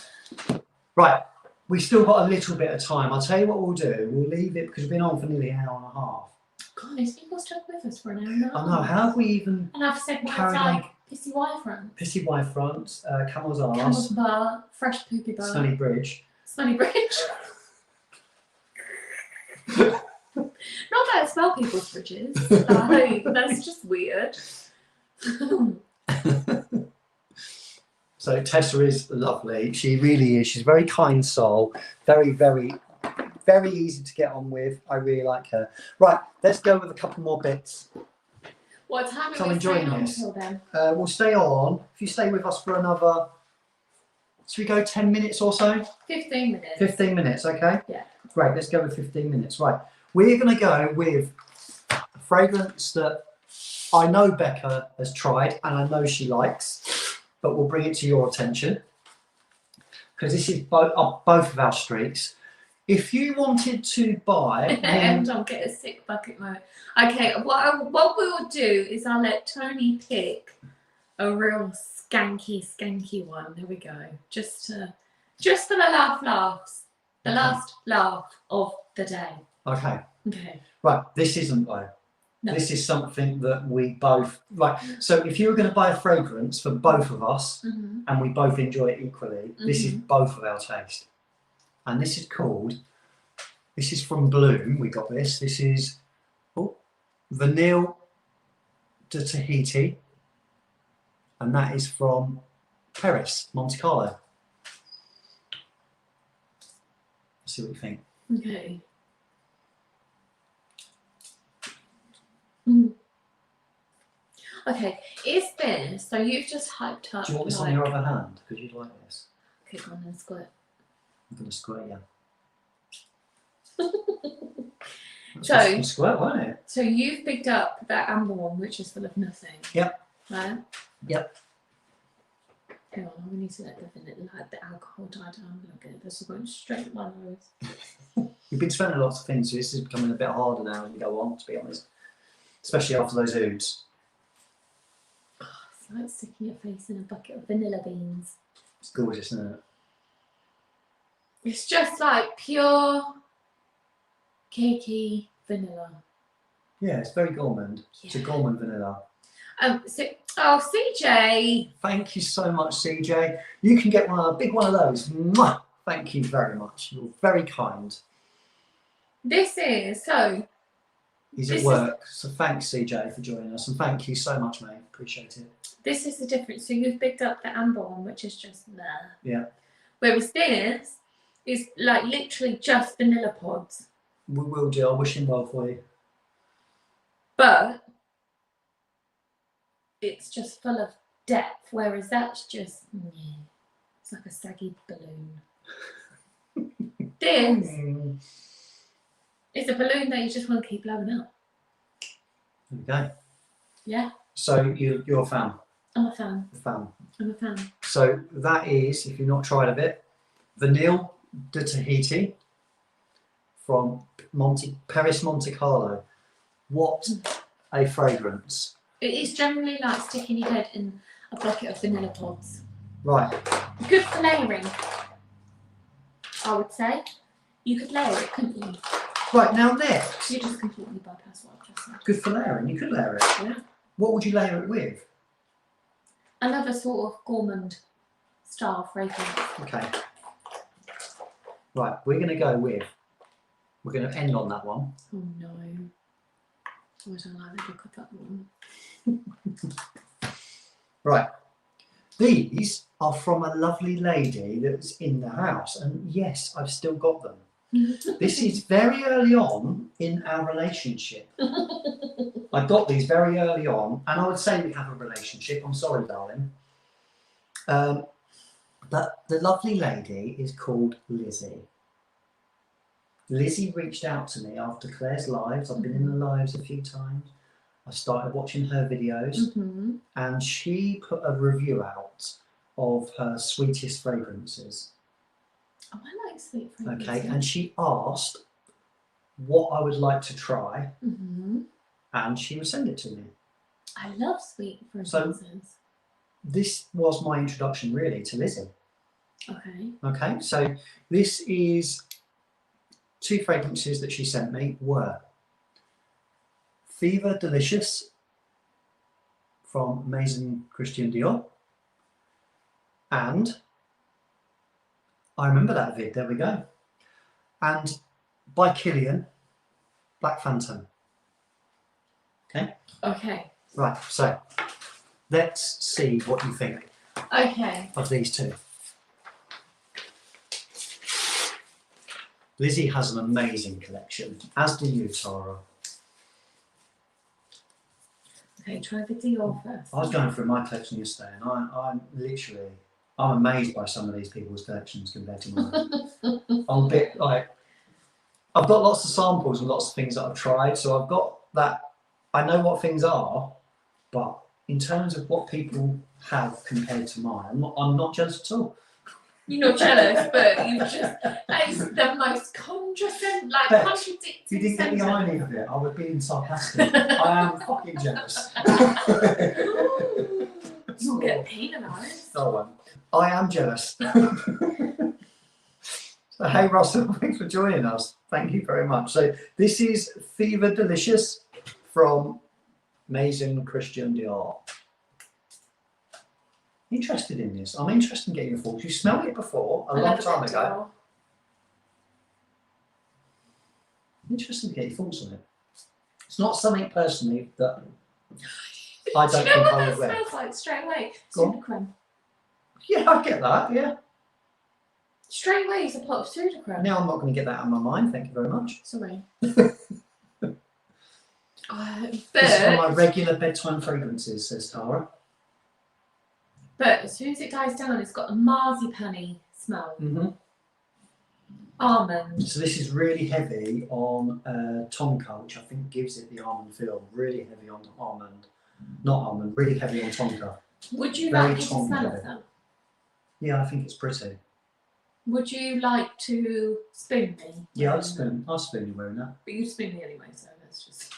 Right, we've still got a little bit of time. I'll tell you what we'll do. We'll leave it because we've been on for nearly an hour and a half. God, these people stuck with us for an hour and a half. I know. How have we even And I've said words carried on? like pissy Y front, Pissy Y front, camel's arse, camel's bar, fresh poopy bar, Smelly Bridge. smelly bridge. Not that I smell people's bridges. Like, that's just weird. So Tessa is lovely. She really is. She's a very kind soul. Very, very, very easy to get on with. I really like her. Right, let's go with a couple more bits. What time So are I'm we staying enjoying on this. until then? We'll stay on. If you stay with us for another, should we go 10 minutes or so? 15 minutes. 15 minutes, okay? Yeah. Great, let's go with 15 minutes. Right, we're going to go with a fragrance that I know Becca has tried and I know she likes, but we'll bring it to your attention because this is both of our streaks. If you wanted to buy... And I'll get a sick bucket moment. Okay, what we will do is I'll let Tony pick a real skanky one. There we go. Just for the laughs. The last laugh of the day. Okay, Okay. Right, this isn't though. No. This is something that we both like. So if you were going to buy a fragrance for both of us, and we both enjoy it equally, this is both of our taste. And this is called. This is from Bloom. We got this. This is Vanille de Tahiti, and that is from Paris, Monte Carlo. Let's see what you think. Okay. Okay, is this, so you've just hyped up. Do you want this on your other hand? Because you'd like this. Okay, go on and squirt. I'm going to squirt, yeah. So, squirt, won't it? So you've picked up that amber one, which is full of nothing. Yep. Right? Yep. Hang on, we need to let the alcohol die down a little bit. This is going straight in my nose. You've been smelling lots of things, so this is becoming a bit harder now as we go on, to be honest. Especially after those ouds. Oh, it's like sticking your face in a bucket of vanilla beans. It's gorgeous, isn't it? It's just like pure, cakey vanilla. Yeah, it's very gourmand. Yeah. It's a gourmand vanilla. CJ. Thank you so much, CJ. You can get a big one of those. Mwah! Thank you very much. You're very kind. This is so. He's at work, so thanks, CJ, for joining us, and thank you so much, mate. Appreciate it. This is the difference. So you've picked up the amber one, which is just there. Yeah. Whereas this is like literally just vanilla pods. We will do. I wish him well for you. But it's just full of depth, whereas that's just it's like a saggy balloon. This is a balloon that you just want to keep blowing up. Okay. Yeah. So you're a fan. I'm a fan. A fan. I'm a fan. So that is, if you've not tried a bit, Vanille de Tahiti from Paris, Monte Carlo. What a fragrance. It is generally like sticking your head in a bucket of vanilla pods. Right. Good for layering, I would say. You could layer it, couldn't you? Right, now next. You just completely bypass what I've just said. Good for layering. You could layer it. Yeah. What would you layer it with? Another sort of gourmand style fragrance. Okay. Right, we're going to go with, we're going to end on that one. Oh no. I don't like the look of that one. Right. These are from a lovely lady that's in the house, and yes, I've still got them. This is very early on in our relationship. I got these very early on, and I would say we have a relationship. I'm sorry, darling. But the lovely lady is called Lizzie. Lizzie reached out to me after Claire's lives. I've been in the lives a few times. I started watching her videos, and she put a review out of her sweetest fragrances. Oh, I like sweet fragrances. Okay, and she asked what I would like to try, and she would send it to me. I love sweet fragrances. So this was my introduction, really, to Lizzie. Okay. Okay, so this is two fragrances that she sent me were Fever Delicious from Maison Christian Dior, and I remember that vid, there we go, and by Killian, Black Phantom. Okay? Okay. Right, so let's see what you think of these two. Lizzie has an amazing collection, as do you, Tara. Okay, try the Dior first. I was going through my collection yesterday, and I'm amazed by some of these people's collections compared to mine. I'm a bit like, I've got lots of samples and lots of things that I've tried, so I've got that, I know what things are, but in terms of what people have compared to mine, I'm not jealous at all. You're not jealous, but you just, that is the most contradicting, contradicting. You didn't get the irony of it. I was being sarcastic. I am fucking jealous. You'll get penalised. Oh, I am jealous. So Hey Russell, thanks for joining us. Thank you very much. So this is Fever Delicious from Maison Christian Dior. Interested in this? I'm interested in getting your thoughts. You smelled it before a long time ago. Interested to get your thoughts on it. It's not something personally that I don't think I would wear. It smells like straight away. Sudocrem. Yeah, I get that. Yeah. Straight away, it's a pot of Sudocrem. Now I'm not going to get that out of my mind. Thank you very much. Sorry. This is one of my regular bedtime fragrances, says Tara. But as soon as it dies down, it's got a marzipan-y smell. Almond. So this is really heavy on tonka, which I think gives it the almond feel. Really heavy on almond. Not almond, really heavy on tonka. Would you like to smell of that? Yeah, I think it's pretty. Would you like to spoon me? Yeah, I'll spoon you wearing that. But you spoon me anyway, so let's just...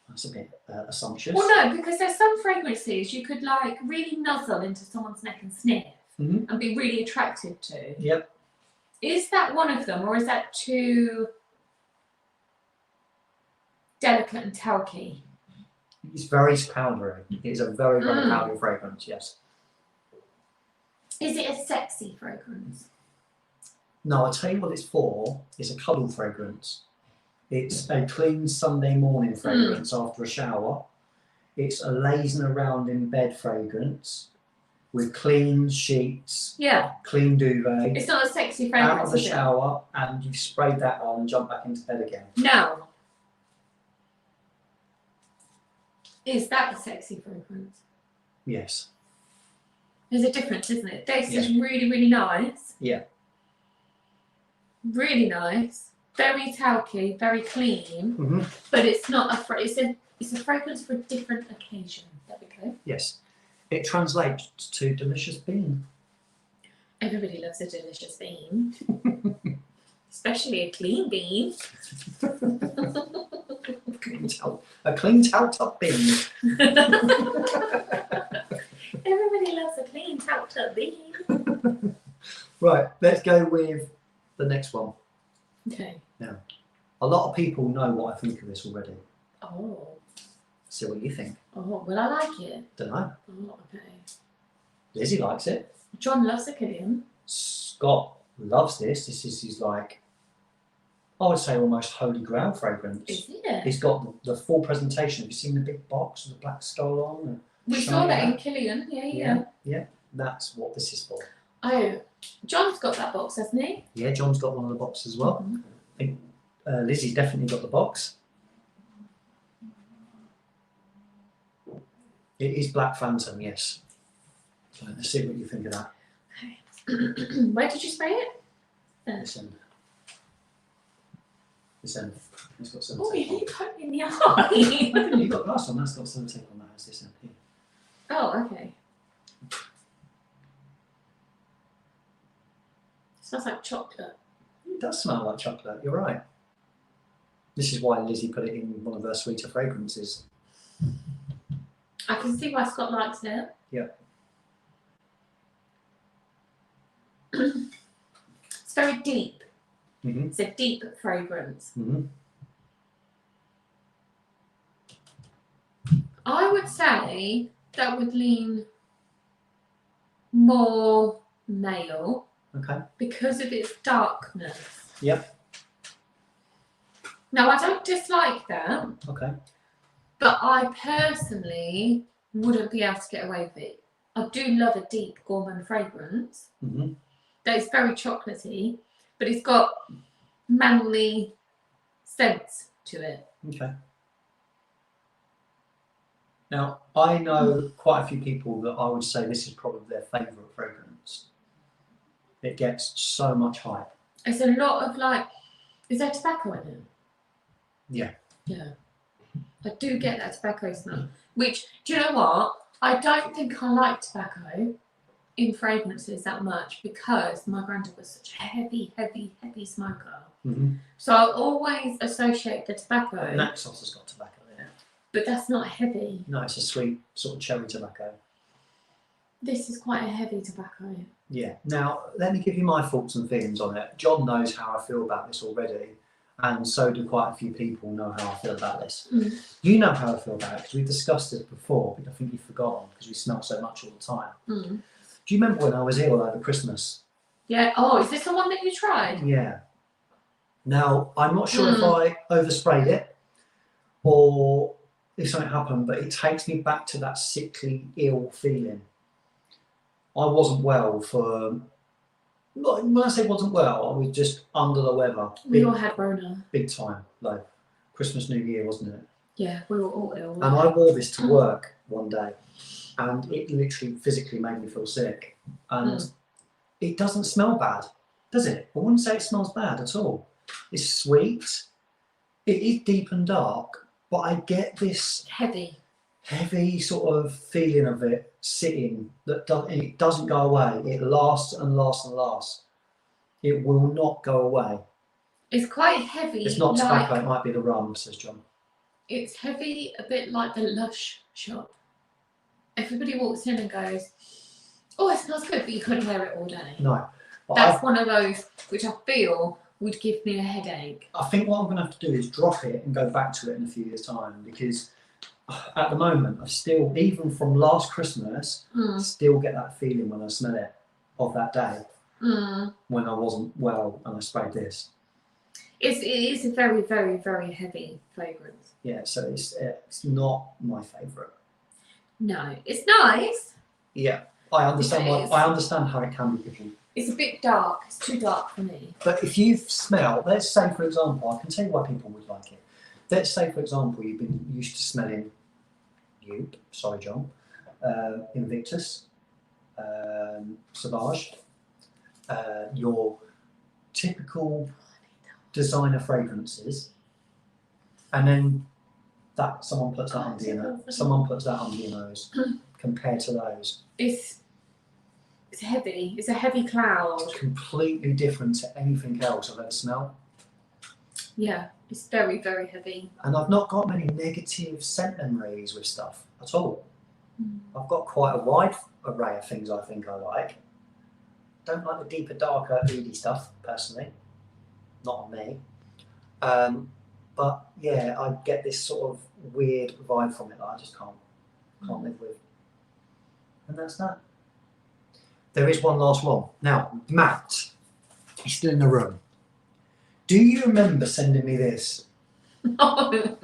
That's a bit assumptuous. Well, no, because there's some fragrances you could like really nuzzle into someone's neck and sniff and be really attracted to. Yep. Is that one of them, or is that too delicate and talky? It's very powdery. It's a very, very powdery fragrance, yes. Is it a sexy fragrance? No, I'll tell you what it's for. It's a cuddle fragrance. It's a clean Sunday morning fragrance after a shower. It's a lazing around in bed fragrance with clean sheets, clean duvet. It's not a sexy fragrance. Out of the shower, and you've sprayed that on and jumped back into bed again. No. Is that a sexy fragrance? Yes. There's a difference, isn't it? This is really, really nice. Yeah. Really nice. Very talky, very clean. But it's not a it's a fragrance for a different occasion. There we go. Yes. It translates to delicious bean. Everybody loves a delicious bean. Especially a clean bean. A clean talked up bean. Everybody loves a clean talked up bean. Right, let's go with the next one. Okay. Now, a lot of people know what I think of this already. Oh. See what you think. Oh, well, I like it. Don't know. Oh, okay. Lizzie likes it. John loves a Killian. Scott loves this. This is his, like, I would say almost holy grail fragrance. Is it? He's got the full presentation. Have you seen the big box with the black skull on? We saw that in Killian. Yeah. That's what this is for. Oh, John's got that box, hasn't he? Yeah, John's got one of the boxes as well. I think Lizzie's definitely got the box. It is Black Phantom, yes. So let's see what you think of that. Okay. Where did you spray it? This end. This end. It's got some oh, tape you on. got me in the eye. You've got the last one. That's got some tape on that. Has this end here. Oh, okay. It smells like chocolate. It does smell like chocolate. You're right. This is why Lizzie put it in one of her sweeter fragrances. I can see why Scott likes it. Yeah. It's very deep. Mm-hmm. It's a deep fragrance. Mm-hmm. I would say that would lean more male. Okay. Because of its darkness. Yep. Now, I don't dislike that. Okay. But I personally wouldn't be able to get away with it. I do love a deep gourmand fragrance. Mm-hmm. That is very chocolatey, but it's got manly scents to it. Okay. Now, I know quite a few people that I would say this is probably their favourite fragrance. It gets so much hype. It's a lot of like, is there tobacco in it? Yeah. Yeah. I do get that tobacco smell. Which, do you know what? I don't think I like tobacco in fragrances that much because my granddad was such a heavy, heavy, heavy smoker. Mm-hmm. So I always associate the tobacco. But Naxos has got tobacco in it. But that's not heavy. No, it's a sweet sort of cherry tobacco. This is quite a heavy tobacco. Yeah. Now, let me give you my thoughts and feelings on it. John knows how I feel about this already, and so do quite a few people know how I feel about this. You know how I feel about it because we discussed this before, but I think you've forgotten because we smell so much all the time. Do you remember when I was ill over Christmas? Yeah. Oh, is this the one that you tried? Yeah. Now, I'm not sure if I oversprayed it or if something happened, but it takes me back to that sickly, ill feeling. I wasn't well for, when I say wasn't well, I was just under the weather. We all had Rona. Big time, like Christmas, New Year, wasn't it? Yeah, we were all ill. And I wore this to work one day, and it literally physically made me feel sick. And it doesn't smell bad, does it? I wouldn't say it smells bad at all. It's sweet. It is deep and dark, but I get this heavy sort of feeling of it sitting that it doesn't go away. It lasts and lasts and lasts. It will not go away. It's quite heavy. It's not tobacco, it might be the rum, says John. It's heavy, a bit like the Lush shop. Everybody walks in and goes, oh, it smells good, but you couldn't wear it all day. No. That's one of those which I feel would give me a headache. I think what I'm going to have to do is drop it and go back to it in a few years' time, because at the moment, I still, even from last Christmas, still get that feeling when I smell it of that day when I wasn't well and I sprayed this. It is a very, very, very heavy fragrance. Yeah, so it's not my favourite. No, it's nice. Yeah, I understand. I understand how it can be different. It's a bit dark. It's too dark for me. But if you've smelled, let's say for example, I can tell you why people would like it. Let's say for example, you've been used to smelling John, Invictus, Sauvage, your typical designer fragrances, and then that someone puts that under your nose, compared to those. It's heavy. It's a heavy cloud. It's completely different to anything else I've ever smelled. Yeah, it's very, very heavy. And I've not got many negative scent memories with stuff at all. I've got quite a wide array of things I think I like. Don't like the deeper, darker, oody stuff, personally. Not on me. But yeah, I get this sort of weird vibe from it that I just can't live with. And that's that. There is one last one. Now, Matt, he's still in the room. Do you remember sending me this? No.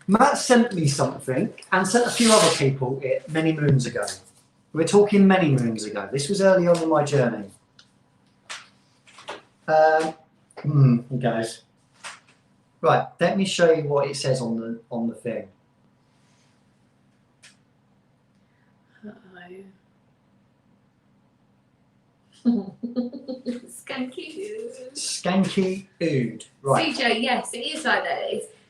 Matt sent me something and sent a few other people it many moons ago. We're talking many moons ago. This was early on in my journey. Here goes. Right, let me show you what it says on the thing. Skanky oud. Skanky oud. Right. CJ, yes, it is like that.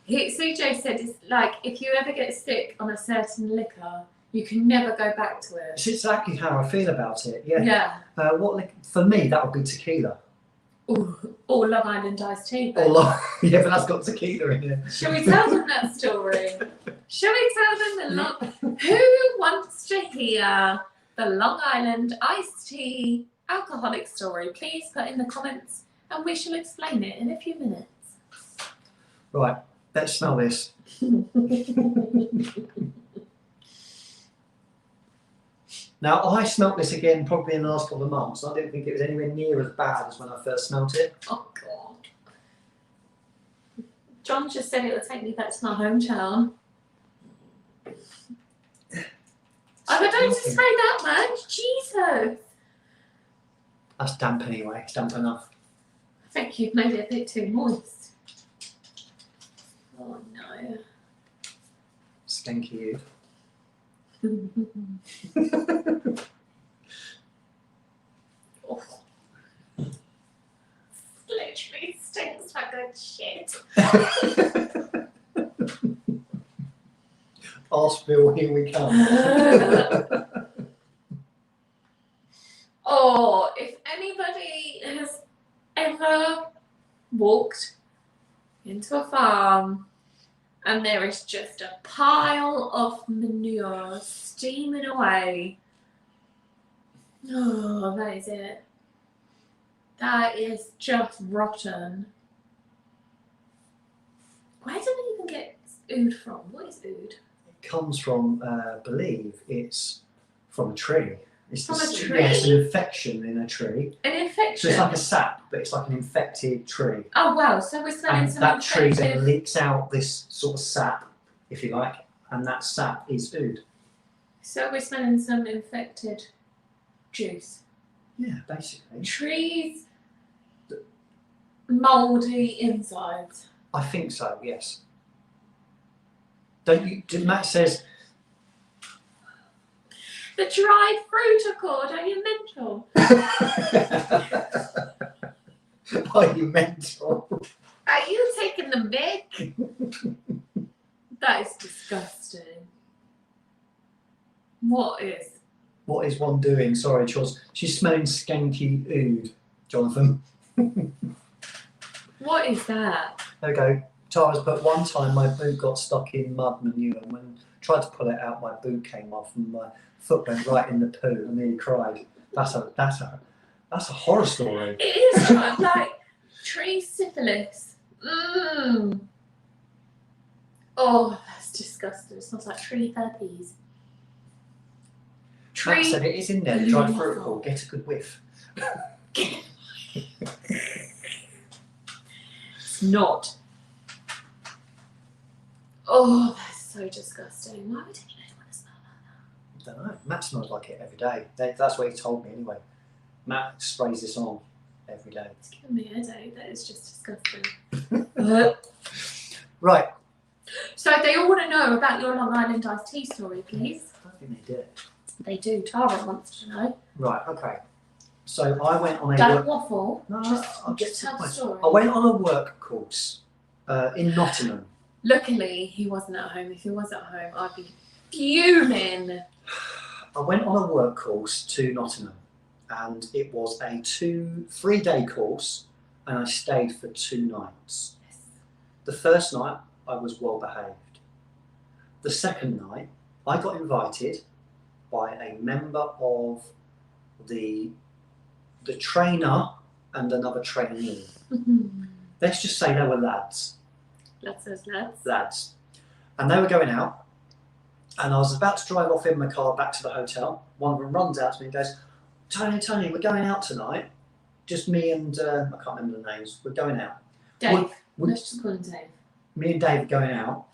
CJ said it's like if you ever get sick on a certain liquor, you can never go back to it. It's exactly how I feel about it. Yeah. Yeah. For me, that would be tequila. Or Long Island iced tea. Yeah, but that's got tequila in it. Shall we tell them that story? Shall we tell them who wants to hear the Long Island iced tea alcoholic story? Please put in the comments and we shall explain it in a few minutes. Right, let's smell this. Now, I smelt this again probably in the last couple of months. I didn't think it was anywhere near as bad as when I first smelt it. Oh, God. John just said it would take me back to my hometown. I don't spray that much. Jesus. That's damp anyway. It's damp enough. I think you've made it a bit too moist. Oh, no. Skanky oud. Oh. Literally stinks like good shit. Arseville, here we come. Oh, if anybody has ever walked into a farm and there is just a pile of manure steaming away. Oh, that is it. That is just rotten. Where do they even get oud from? What is oud? It comes from, I believe it's from a tree. It's from a tree? Yeah, it's an infection in a tree. An infection? So it's like a sap, but it's like an infected tree. Oh wow, so we're smelling and some that infected... tree then leaks out this sort of sap, if you like, and that sap is oud. So we're smelling some infected juice. Yeah, basically. Trees, mouldy insides. I think so, yes. Don't you? Matt says... The dried fruit accord, are you mental? Are you mental? Are you taking the mick? That is disgusting. What is? What is one doing? Sorry, Charles. She's smelling skanky oud, Jonathan. What is that? There we go. Tara's put, one time my boot got stuck in mud manure, and when I tried to pull it out, my boot came off and my foot went right in the poo and nearly cried. That's a horror story. It is like tree syphilis. Mmm. Oh, that's disgusting. It smells like tree herpes. Matt said it is in there, the dried fruit accord. Get a good whiff. It's not. Oh, that's so disgusting. Why would anyone want to smell like that? I don't know. Matt smells like it every day. That's what he told me anyway. Matt sprays this on every day. It's giving me a headache. That is just disgusting. Right. So they all want to know about your Long Island iced tea story, please. I don't think they did. They do. Tara wants to know. Right, okay. So I went on a Don't waffle. No, I'll get just to tell the the point. story. I went on a work course in Nottingham. Luckily, he wasn't at home. If he was at home, I'd be fuming. I went on a work course to Nottingham, and it was a 3-day course, and I stayed for 2 nights. Yes. The first night, I was well behaved. The second night, I got invited by a member of the trainer and another trainee. Let's just say they were lads. Lads. And they were going out, and I was about to drive off in my car back to the hotel. One of them runs out to me and goes, Tony, we're going out tonight. Just me and, I can't remember the names, we're going out. Dave. Let's just call him Dave. Me and Dave are going out.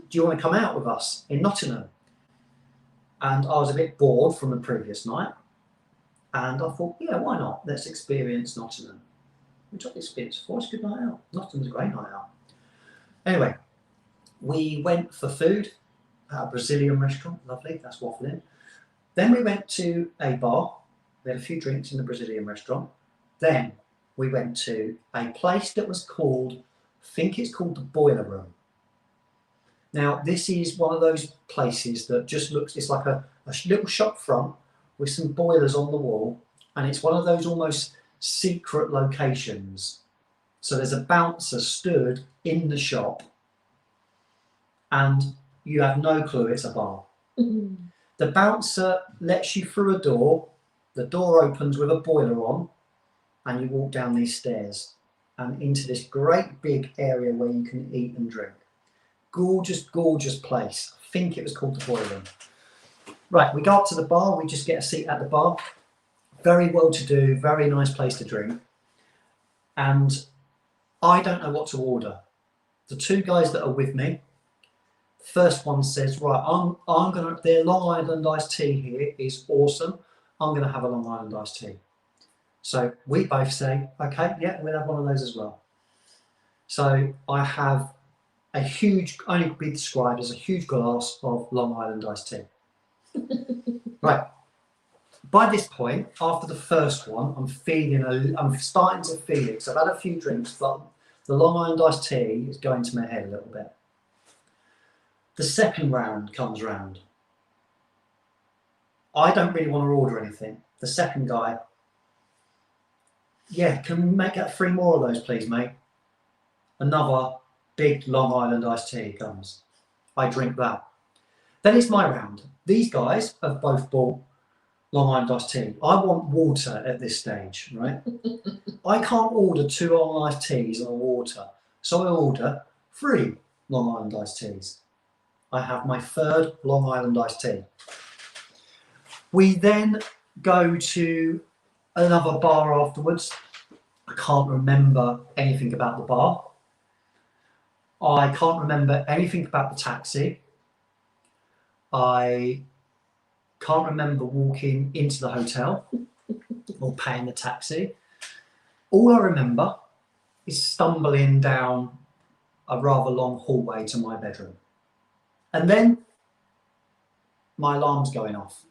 Do you want to come out with us in Nottingham? And I was a bit bored from the previous night. And I thought, yeah, why not? Let's experience Nottingham. Which I've experienced before. It's a good night out. Nottingham's a great night out. Anyway, we went for food at a Brazilian restaurant. Lovely, that's waffling. Then we went to a bar. We had a few drinks in the Brazilian restaurant. Then we went to a place that was called, I think it's called the Boiler Room. Now, this is one of those places that just looks, it's like a little shop front with some boilers on the wall, and it's one of those almost secret locations. So there's a bouncer stood in the shop, and you have no clue it's a bar. The bouncer lets you through a door, the door opens with a boiler on, and you walk down these stairs and into this great big area where you can eat and drink. Gorgeous, gorgeous place. I think it was called the Boiler Room. Right, we go up to the bar, we just get a seat at the bar. Very well to do, very nice place to drink. And I don't know what to order. The 2 guys that are with me, first one says, right, I'm gonna, their Long Island iced tea here is awesome. I'm gonna have a Long Island iced tea. So we both say, okay, yeah, we'll have one of those as well. So I have a huge, only could be described as a huge glass of Long Island iced tea. Right. By this point, after the first one, I'm starting to feel it. So I've had a few drinks, but the Long Island iced tea is going to my head a little bit. The second round comes round. I don't really want to order anything. The second guy, yeah, can we make that 3 more of those, please, mate? Another big Long Island iced tea comes. I drink that. Then it's my round. These guys have both bought Long Island iced tea. I want water at this stage, right? I can't order 2 Long Island iced teas and a water. So I order 3 Long Island iced teas. I have my 3rd Long Island iced tea. We then go to another bar afterwards. I can't remember anything about the bar. I can't remember anything about the taxi. I can't remember walking into the hotel or paying the taxi. All I remember is stumbling down a rather long hallway to my bedroom. And then my alarm's going off.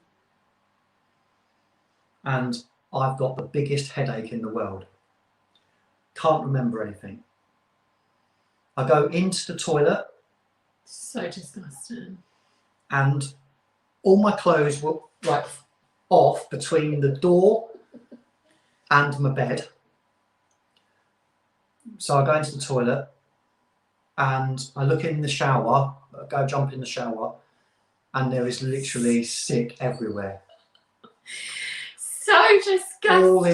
And I've got the biggest headache in the world. Can't remember anything. I go into the toilet. So disgusting. And all my clothes were like off between the door and my bed. So I go into the toilet and I look in the shower, I go jump in the shower, and there is literally sick everywhere. So disgusting. All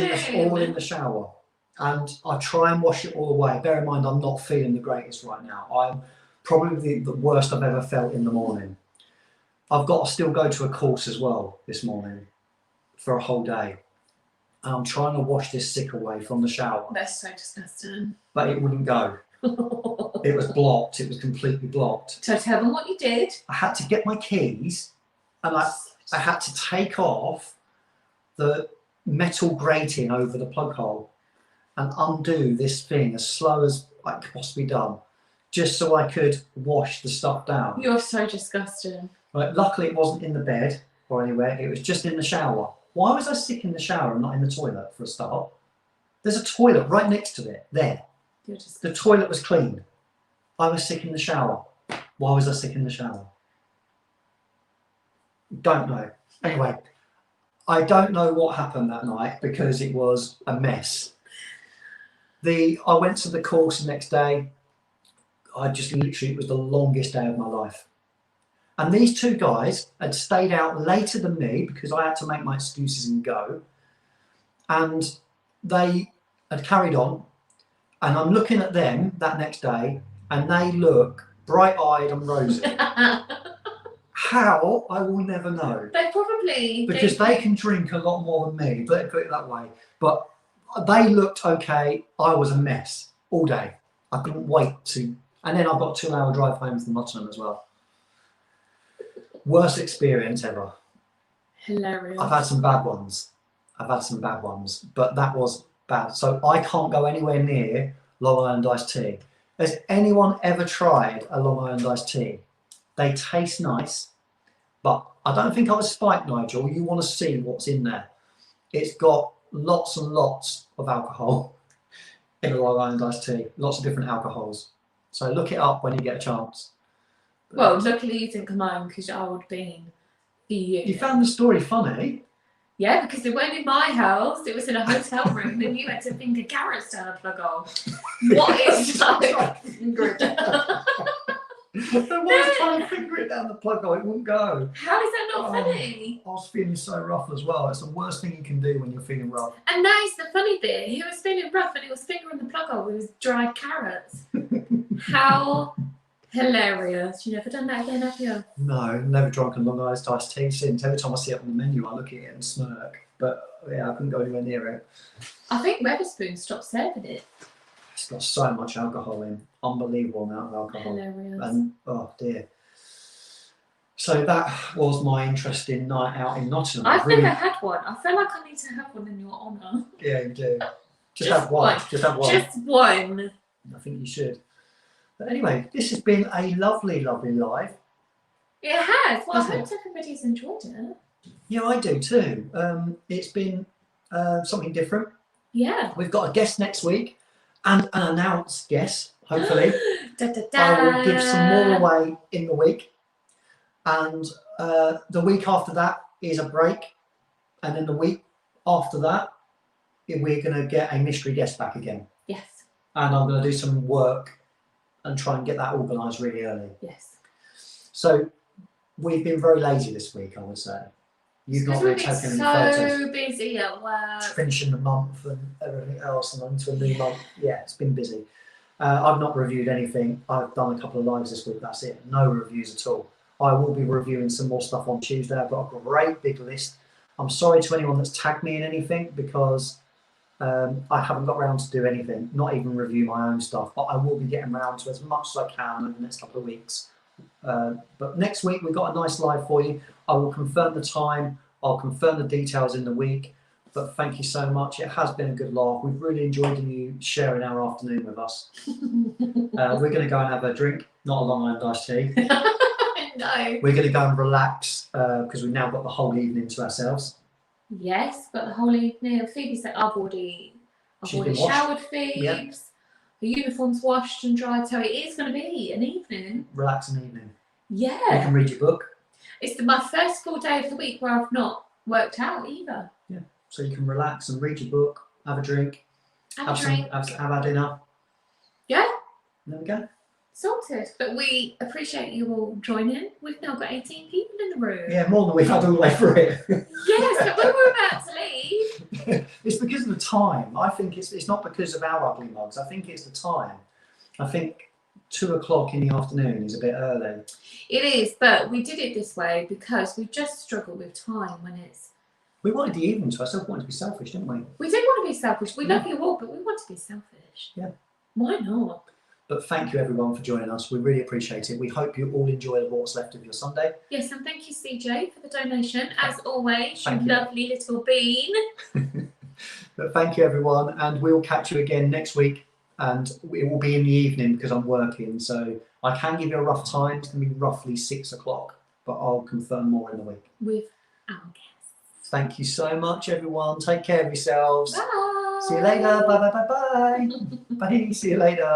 in the shower. And I try and wash it all away. Bear in mind, I'm not feeling the greatest right now. I'm probably the worst I've ever felt in the morning. I've got to still go to a course as well this morning for a whole day. And I'm trying to wash this sick away from the shower. That's so disgusting. But it wouldn't go. It was blocked. It was completely blocked. So tell them what you did. I had to get my keys and I had to take off the metal grating over the plug hole and undo this thing as slow as I could possibly done, just so I could wash the stuff down. You're so disgusting. Right, luckily it wasn't in the bed or anywhere, it was just in the shower. Why was I sick in the shower and not in the toilet for a start? There's a toilet right next to it, there. The toilet was clean. I was sick in the shower. Why was I sick in the shower? Don't know. Anyway, I don't know what happened that night because it was a mess. I went to the course the next day. It was the longest day of my life. And these 2 guys had stayed out later than me because I had to make my excuses and go. And they had carried on. And I'm looking at them that next day and they look bright-eyed and rosy. How? I will never know. They probably... Because they can drink a lot more than me, let's put it that way. But they looked okay. I was a mess all day. I couldn't wait to... And then I've got a 2-hour drive home from Hudson as well. Worst experience ever. Hilarious. I've had some bad ones. But that was bad. So I can't go anywhere near Long Island iced tea. Has anyone ever tried a Long Island iced tea? They taste nice, but I don't think I was spiked, Nigel. You want to see what's in there. It's got lots and lots of alcohol in a Long Island iced tea. Lots of different alcohols. So look it up when you get a chance. Well, luckily you didn't come home because I would have been furious. You found the story funny. Yeah, because it weren't in my house. It was in a hotel room and you had to finger carrots down a plug hole. What is that? I was trying to finger it down the plug hole, it wouldn't go. How is that not funny? I was feeling so rough as well. It's the worst thing you can do when you're feeling rough. And that is the funny bit. He was feeling rough and he was fingering the plug hole with his dried carrots. How hilarious. You never done that again, have you? No, never drunk a Long Island iced tea since. Every time I see it on the menu, I look at it and smirk. But yeah, I couldn't go anywhere near it. I think Wetherspoon stopped serving it. It's got so much alcohol in. Unbelievable amount of alcohol. Hilarious. And oh dear. So that was my interesting night out in Nottingham. I've never had one. I feel like I need to have one in your honour. Yeah, you do. Just have one. Just have one. Just one. I think you should. But anyway, this has been a lovely, lovely live. It has. Well, I hope everybody's enjoyed it. Yeah, I do too. It's been something different. Yeah. We've got a guest next week and an announced guest, hopefully. Da, da, da. I will give some more away in the week. And the week after that is a break. And then the week after that, we're going to get a mystery guest back again. Yes. And I'm going to do some work and try and get that organised really early. Yes. So we've been very lazy this week, I would say. You've not really taken any photos. So busy at work. Finishing the month and everything else, and on to a new month. Yeah, it's been busy. I've not reviewed anything. I've done a couple of lives this week. That's it. No reviews at all. I will be reviewing some more stuff on Tuesday. I've got a great big list. I'm sorry to anyone that's tagged me in anything because I haven't got around to do anything, not even review my own stuff, but I will be getting around to as much as I can in the next couple of weeks. But next week we've got a nice live for you. I will confirm the time, I'll confirm the details in the week, but thank you so much. It has been a good laugh. We've really enjoyed you sharing our afternoon with us. We're going to go and have a drink, not a Long Island iced tea. No. We're going to go and relax because we've now got the whole evening to ourselves. Yes, got the whole evening. Phoebe said I've already showered Phoebe. Yep. The uniform's washed and dried, so it is going to be an evening. Relaxing evening. Yeah. You can read your book. It's my first full day of the week where I've not worked out either. Yeah. So you can relax and read your book, have a drink, have our dinner. Yeah. There we go. Sorted. But we appreciate you all joining. We've now got 18 people in the room. Yeah, more than we've had all the way through it. Yes, but when we're about to leave. It's because of the time. I think it's not because of our ugly mugs. I think it's the time. I think 2 o'clock in the afternoon is a bit early. It is, but we did it this way because we just struggle with time when it's... We wanted the evening to ourselves. We wanted to be selfish, didn't we? We did want to be selfish. We love you all, but we want to be selfish. Yeah. Why not? But thank you everyone for joining us. We really appreciate it. We hope you all enjoy what's left of your Sunday. Yes, and thank you, CJ, for the donation. As always, you lovely little bean. But thank you everyone, and we'll catch you again next week. And it will be in the evening because I'm working. So I can give you a rough time. It's going to be roughly 6 o'clock, but I'll confirm more in the week. With our guests. Thank you so much, everyone. Take care of yourselves. Bye. See you later. Bye, bye, bye, bye. Bye. See you later.